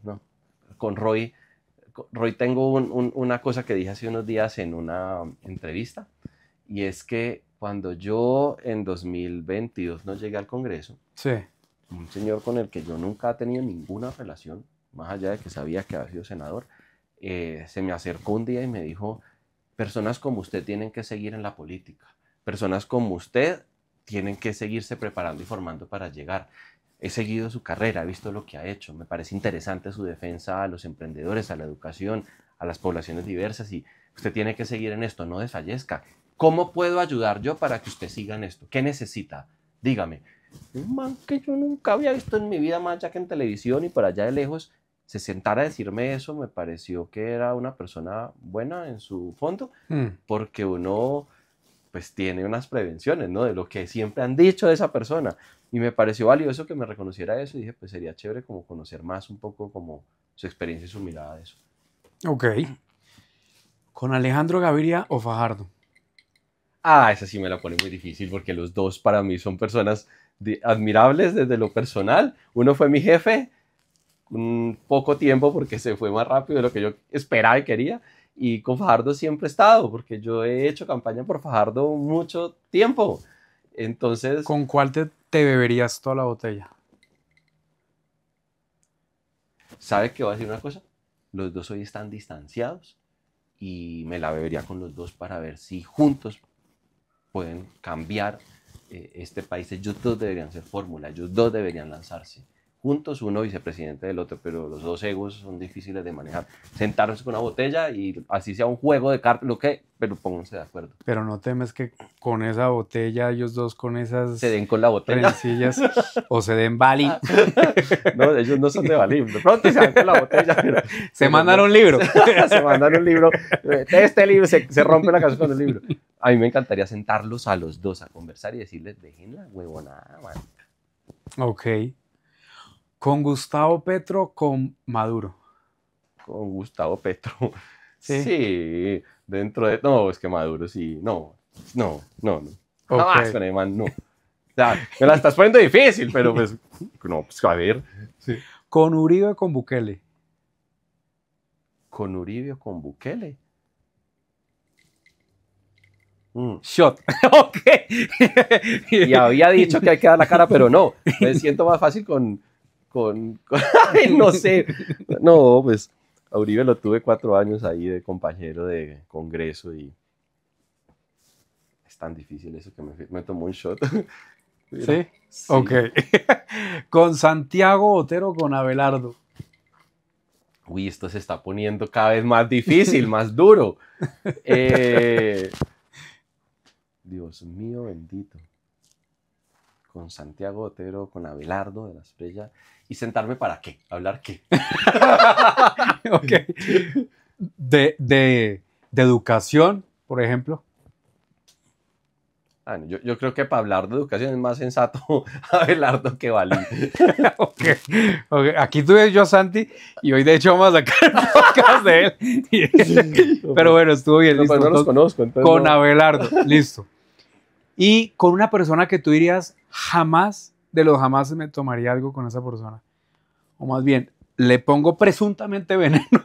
Con Roy tengo una cosa que dije hace unos días en una entrevista y es que cuando yo en 2022 no llegué al Congreso, sí, un señor con el que yo nunca he tenido ninguna relación, más allá de que sabía que había sido senador, se me acercó un día y me dijo, personas como usted tienen que seguir en la política, personas como usted tienen que seguirse preparando y formando para llegar. He seguido su carrera, he visto lo que ha hecho, me parece interesante su defensa a los emprendedores, a la educación, a las poblaciones diversas y usted tiene que seguir en esto, no desfallezca. ¿Cómo puedo ayudar yo para que usted siga en esto? ¿Qué necesita? Dígame. Un man que yo nunca había visto en mi vida más allá que en televisión y por allá de lejos se sentara a decirme eso, me pareció que era una persona buena en su fondo, porque uno pues tiene unas prevenciones, ¿no? De lo que siempre han dicho de esa persona. Y me pareció valioso que me reconociera eso y dije, pues sería chévere como conocer más un poco como su experiencia y su mirada de eso. Ok. ¿Con Alejandro Gaviria o Fajardo? Esa sí me la pone muy difícil porque los dos para mí son personas admirables desde lo personal. Uno fue mi jefe un poco tiempo porque se fue más rápido de lo que yo esperaba y quería. Y con Fajardo siempre he estado, porque yo he hecho campaña por Fajardo mucho tiempo. Entonces, ¿Con cuál te beberías toda la botella? ¿sabe qué? Voy a decir una cosa. Los dos hoy están distanciados y me la bebería con los dos para ver si juntos pueden cambiar este país. Ellos dos deberían ser fórmula, ellos dos deberían lanzarse juntos, uno vicepresidente del otro, pero los dos egos son difíciles de manejar. Sentarse con una botella y así sea un juego de cartas, lo que, pero pónganse de acuerdo. Pero no temes que con esa botella, ellos dos con esas Se den con la botella. rencillas o se den Bali. No, ellos no son de Bali. De pronto se dan con la botella. Pero, Se mandan un libro. Se mandan un libro. Este libro se rompe la cabeza con el libro. A mí me encantaría sentarlos a los dos a conversar y decirles, dejen la huevonada, man. Ok. ¿Con Gustavo Petro con Maduro? Con Gustavo Petro. Sí. Sí, dentro de... No, es que Maduro sí. No. Ok. Jamás con el man, no. O sea, me la estás poniendo difícil, pero pues... No, pues a ver. Sí. ¿Con Uribe o con Bukele? Con Uribe o con Bukele. Shot. Ok. Y había dicho que hay que dar la cara, pero no. Me siento más fácil con ay, no sé. No, pues a Uribe lo tuve 4 años ahí de compañero de congreso y es tan difícil eso que me tomó un shot. ¿Sí? Sí. Ok. ¿Con Santiago Otero o con Abelardo? Uy, esto se está poniendo cada vez más difícil, más duro. Dios mío bendito. Con Santiago Otero, con Abelardo de la Estrella. ¿Y sentarme para qué? ¿Hablar qué? Ok. De educación, por ejemplo. Yo creo que para hablar de educación es más sensato Abelardo que Balín. Okay. Aquí tuve yo a Santi y hoy de hecho vamos a sacar el podcast de él. Pero bueno, estuvo bien. No, Listo. no los conozco. Con no. Abelardo, listo. Y con una persona que tú dirías jamás, de los jamás me tomaría algo con esa persona. O más bien, le pongo presuntamente veneno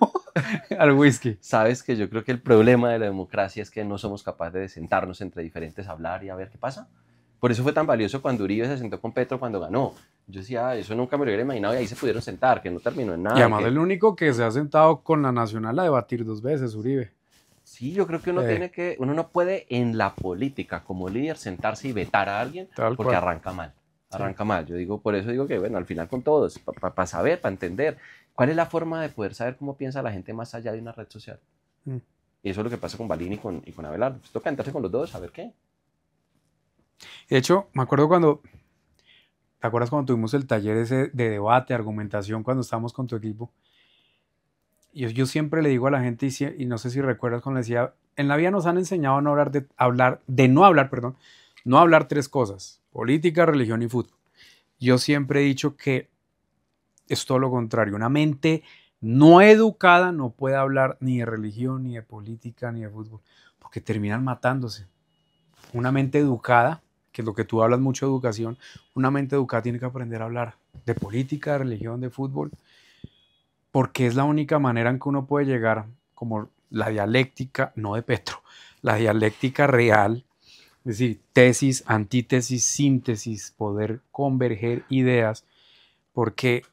al whisky. Sabes que yo creo que el problema de la democracia es que no somos capaces de sentarnos entre diferentes a hablar y a ver qué pasa. Por eso fue tan valioso cuando Uribe se sentó con Petro cuando ganó. Yo decía, eso nunca me lo hubiera imaginado y ahí se pudieron sentar, que no terminó en nada. Y además el único que se ha sentado con la Nacional a debatir 2 veces, Uribe. Sí, yo creo que uno no puede en la política como líder sentarse y vetar a alguien porque arranca mal. Arranca mal. Por eso digo que, bueno, al final con todos, para saber, para entender, ¿cuál es la forma de poder saber cómo piensa la gente más allá de una red social? Y eso es lo que pasa con Balín y con Abelardo. Pues toca entrarse con los dos, a ver qué. De hecho, me acuerdo ¿te acuerdas cuando tuvimos el taller ese de debate, argumentación, cuando estábamos con tu equipo? Yo siempre le digo a la gente, y no sé si recuerdas cuando le decía, en la vida nos han enseñado a no hablar 3 cosas, política, religión y fútbol. Yo siempre he dicho que es todo lo contrario, una mente no educada no puede hablar ni de religión, ni de política, ni de fútbol, porque terminan matándose. Una mente educada, que es lo que tú hablas mucho de educación, una mente educada tiene que aprender a hablar de política, de religión, de fútbol, porque es la única manera en que uno puede llegar, como la dialéctica, no de Petro, la dialéctica real, es decir, tesis, antítesis, síntesis, poder converger ideas, porque,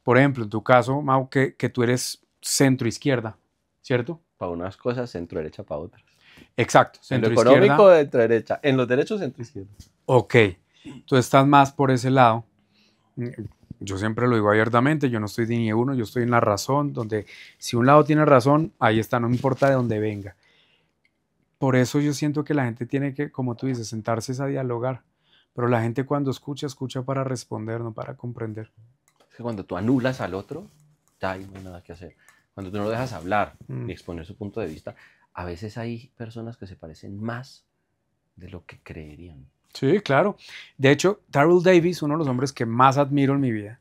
por ejemplo, en tu caso, Mau, que tú eres centro-izquierda, ¿cierto? Para unas cosas, centro-derecha para otras. Exacto, centro-izquierda. En lo económico, centro-derecha. En los derechos, centro-izquierda. Ok, tú estás más por ese lado. Yo siempre lo digo abiertamente, yo no estoy de ni uno, yo estoy en la razón, donde si un lado tiene razón, ahí está, no me importa de dónde venga. Por eso yo siento que la gente tiene que, como tú dices, sentarse a dialogar, pero la gente cuando escucha para responder, no para comprender. Es que cuando tú anulas al otro, ya no hay nada que hacer. Cuando tú no lo dejas hablar ni exponer su punto de vista, a veces hay personas que se parecen más de lo que creerían. Sí, claro. De hecho, Daryl Davis, uno de los hombres que más admiro en mi vida,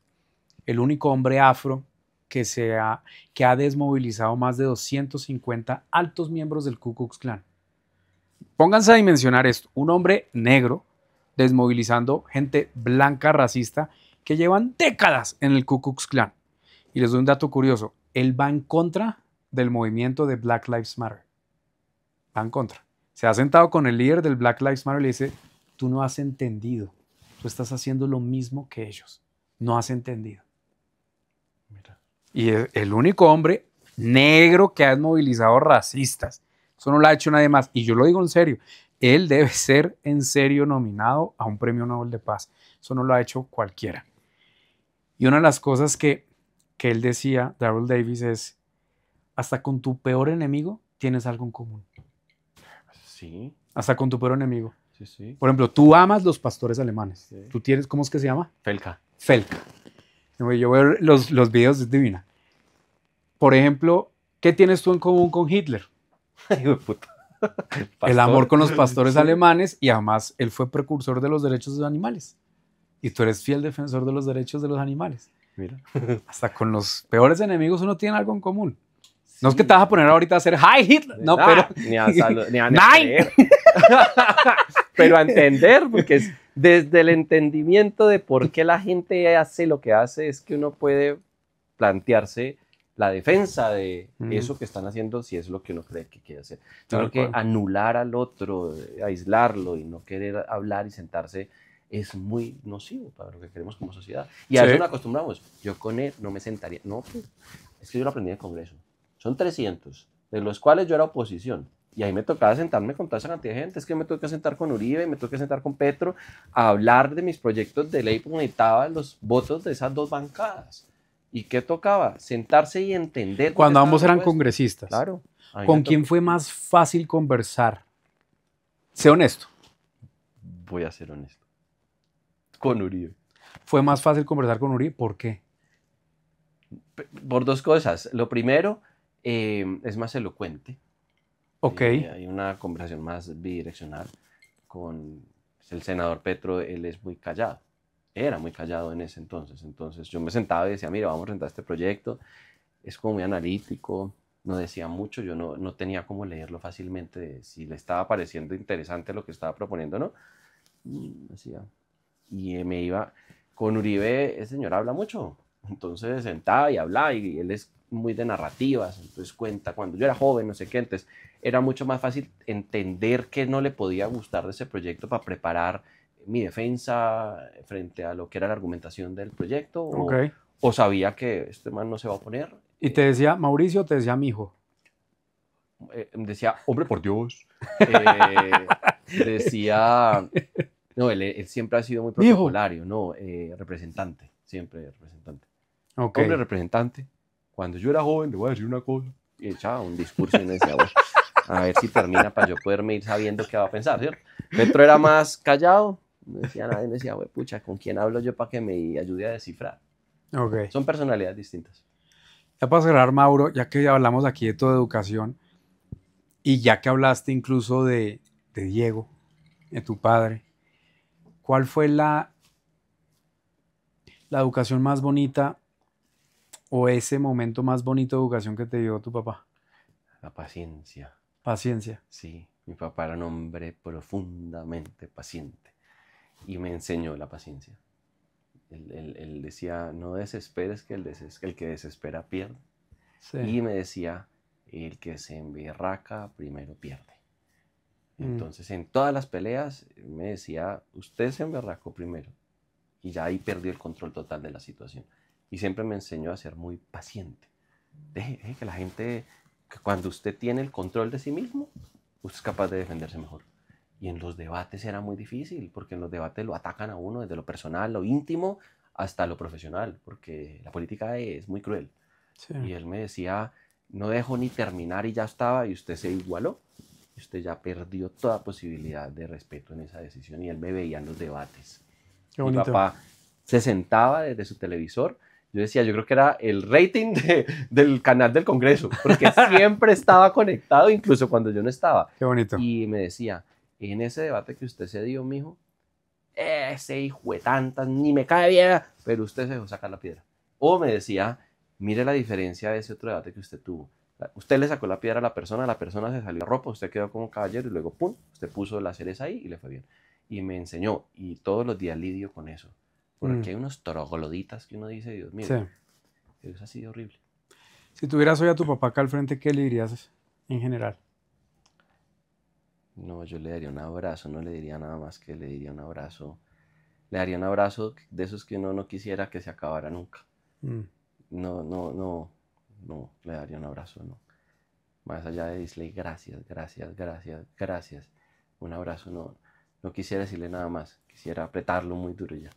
el único hombre afro que ha desmovilizado más de 250 altos miembros del Ku Klux Klan. Pónganse a dimensionar esto. Un hombre negro desmovilizando gente blanca racista que llevan décadas en el Ku Klux Klan. Y les doy un dato curioso. Él va en contra del movimiento de Black Lives Matter. Va en contra. Se ha sentado con el líder del Black Lives Matter y le dice, tú no has entendido. Tú estás haciendo lo mismo que ellos. No has entendido. Mira. Y es el único hombre negro que ha movilizado racistas. Eso no lo ha hecho nadie más. Y yo lo digo en serio. Él debe ser en serio nominado a un premio Nobel de Paz. Eso no lo ha hecho cualquiera. Y una de las cosas que él decía, Daryl Davis, es, hasta con tu peor enemigo tienes algo en común. Sí. Hasta con tu peor enemigo. Sí, sí. Por ejemplo, tú amas los pastores alemanes. Sí. Tú tienes, ¿cómo es que se llama? Felca. Felka. Yo veo los videos de Divina. Por ejemplo, ¿qué tienes tú en común con Hitler? Hijo de puta. El amor con los pastores Sí. alemanes, y además él fue precursor de los derechos de los animales. Y tú eres fiel defensor de los derechos de los animales. Mira. Hasta con los peores enemigos uno tiene algo en común. No es Sí. que te vas a poner ahorita a hacer ¡Hi Hitler! No, pero... Ni a, ni a Nine. creer. Pero a entender, porque es desde el entendimiento de por qué la gente hace lo que hace, es que uno puede plantearse la defensa de eso que están haciendo, si es lo que uno cree que quiere hacer. Yo creo que anular al otro, aislarlo y no querer hablar y sentarse es muy nocivo para lo que queremos como sociedad. Y a Sí. eso nos acostumbramos. Yo con él no me sentaría. No, pues, es que yo lo aprendí en el Congreso. Son 300, de los cuales yo era oposición. Y ahí me tocaba sentarme con toda esa cantidad de gente. Es que me tuve que sentar con Uribe, me tuve que sentar con Petro, a hablar de mis proyectos de ley, porque necesitaba los votos de esas dos bancadas. ¿Y qué tocaba? Sentarse y entender. Cuando ambos eran congresistas. Claro. ¿Con quién fue más fácil conversar? Sé honesto. Voy a ser honesto. Con Uribe. ¿Fue más fácil conversar con Uribe? ¿Por qué? Por dos cosas. Lo primero, es más elocuente. Ok. Hay una conversación más bidireccional con el senador Petro. Él es muy callado. Era muy callado en ese entonces. Entonces yo me sentaba y decía, mira, vamos a presentar este proyecto. Es como muy analítico, no decía mucho. Yo no tenía cómo leerlo fácilmente, de si le estaba pareciendo interesante lo que estaba proponiendo o no. Decía. Y me iba con Uribe. El señor habla mucho. Entonces sentaba y hablaba, y él es muy de narrativas, entonces cuenta cuando yo era joven, no sé qué. Entonces era mucho más fácil entender qué no le podía gustar de ese proyecto para preparar mi defensa frente a lo que era la argumentación del proyecto. Okay. O sabía que este man no se va a oponer. ¿Y te decía Mauricio o te decía mi hijo? Decía, hombre, por Dios. Decía, no, él siempre ha sido muy protocolario, no, representante, siempre representante. Okay. Hombre, representante, cuando yo era joven, le voy a decir una cosa. Y echaba un discurso y me decía, bueno, a ver si termina para yo poderme ir sabiendo qué va a pensar, ¿cierto? Petro era más callado, no decía nada, y me decía, güey, pucha, ¿con quién hablo yo para que me ayude a descifrar? Okay. Son personalidades distintas. Ya para cerrar, Mauro, ya que hablamos aquí de toda educación, y ya que hablaste incluso de Diego, de tu padre, ¿cuál fue la educación más bonita o ese momento más bonito de educación que te dio tu papá? La paciencia. Paciencia. Sí, mi papá era un hombre profundamente paciente y me enseñó la paciencia. Él decía, no desesperes, que el que desespera pierde. Sí. Y me decía, el que se emberraca primero pierde. Entonces, en todas las peleas me decía, usted se emberracó primero. Y ya ahí perdió el control total de la situación. Y siempre me enseñó a ser muy paciente. Deje que la gente, que cuando usted tiene el control de sí mismo, usted es capaz de defenderse mejor. Y en los debates era muy difícil, porque en los debates lo atacan a uno desde lo personal, lo íntimo, hasta lo profesional, porque la política es muy cruel. Sí. Y él me decía, no dejo ni terminar y ya estaba, y usted se igualó. Y usted ya perdió toda posibilidad de respeto en esa decisión. Y él me veía en los debates. Qué bonito. Mi papá se sentaba desde su televisor. Yo decía, yo creo que era el rating del canal del Congreso, porque siempre estaba conectado, incluso cuando yo no estaba. Qué bonito. Y me decía, en ese debate que usted se dio, mijo, ese hijo de tantas, ni me cae bien, pero usted se dejó sacar la piedra. O me decía, mire la diferencia de ese otro debate que usted tuvo. Usted le sacó la piedra a la persona se salió la ropa, usted quedó como caballero y luego, pum, usted puso la cereza ahí y le fue bien. Y me enseñó, y todos los días lidio con eso. Porque hay unos trogloditas que uno dice, Dios mío, sí. Eso es así de horrible. Si tuvieras hoy a tu papá acá al frente, ¿qué le dirías en general? No, yo le daría un abrazo, no le diría nada más que le diría un abrazo. Le daría un abrazo de esos que uno no quisiera que se acabara nunca. Mm. No, le daría un abrazo, no. Más allá de decirle gracias, gracias, gracias, gracias. Un abrazo, no quisiera decirle nada más. Quisiera apretarlo muy duro y ya.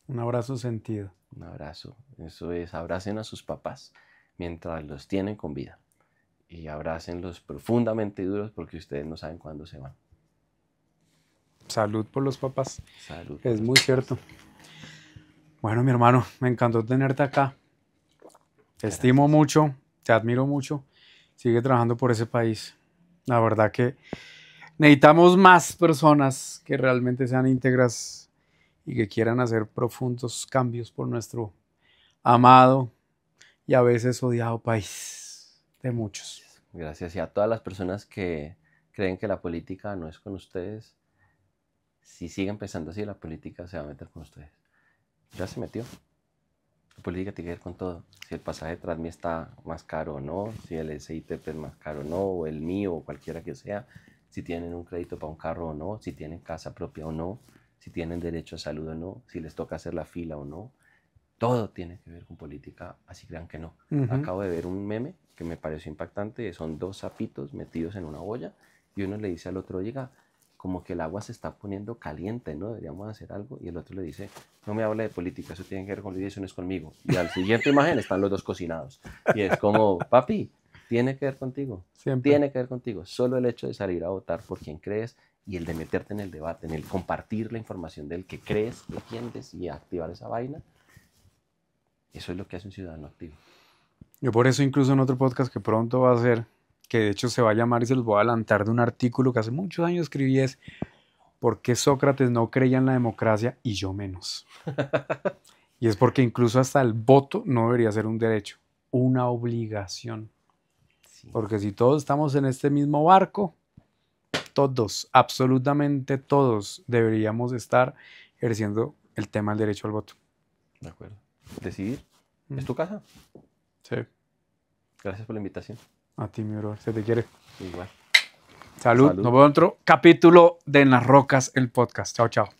Un abrazo sentido. Un abrazo. Eso es, abracen a sus papás mientras los tienen con vida. Y abrácenlos profundamente duros porque ustedes no saben cuándo se van. Salud por los papás. Salud. Es muy cierto. Bueno, mi hermano, me encantó tenerte acá. Te estimo mucho, te admiro mucho. Sigue trabajando por ese país. La verdad que necesitamos más personas que realmente sean íntegras y que quieran hacer profundos cambios por nuestro amado y a veces odiado país de muchos. Gracias. Y a todas las personas que creen que la política no es con ustedes, si siguen pensando así, la política se va a meter con ustedes. Ya se metió. La política tiene que ver con todo. Si el pasaje de Transmi está más caro o no, si el SITP es más caro o no, o el mío o cualquiera que sea, si tienen un crédito para un carro o no, si tienen casa propia o no, si tienen derecho a salud o no, si les toca hacer la fila o no. Todo tiene que ver con política, así crean que no. Acabo de ver un meme que me pareció impactante. Son dos sapitos metidos en una olla y uno le dice al otro, oiga, como que el agua se está poniendo caliente, ¿no? Deberíamos hacer algo. Y el otro le dice, no me hable de política, eso tiene que ver con eso, no es conmigo. Y al siguiente imagen están los dos cocinados. Y es como, papi, tiene que ver contigo. Siempre. Tiene que ver contigo. Solo el hecho de salir a votar por quien crees y el de meterte en el debate, en el compartir la información del que crees, defiendes y activar esa vaina. Eso es lo que hace un ciudadano activo. Yo por eso incluso en otro podcast que pronto va a ser, que de hecho se va a llamar y se los voy a adelantar, de un artículo que hace muchos años escribí, es ¿por qué Sócrates no creía en la democracia y yo menos? Y es porque incluso hasta el voto no debería ser un derecho, una obligación. Sí. Porque si todos estamos en este mismo barco, todos, absolutamente todos, deberíamos estar ejerciendo el tema del derecho al voto. De acuerdo. Decidir. ¿Es tu casa? Sí. Gracias por la invitación. A ti, mi bro. Se te quiere. Igual. Salud. Nos vemos en otro capítulo de En las Rocas, el podcast. Chao, chao.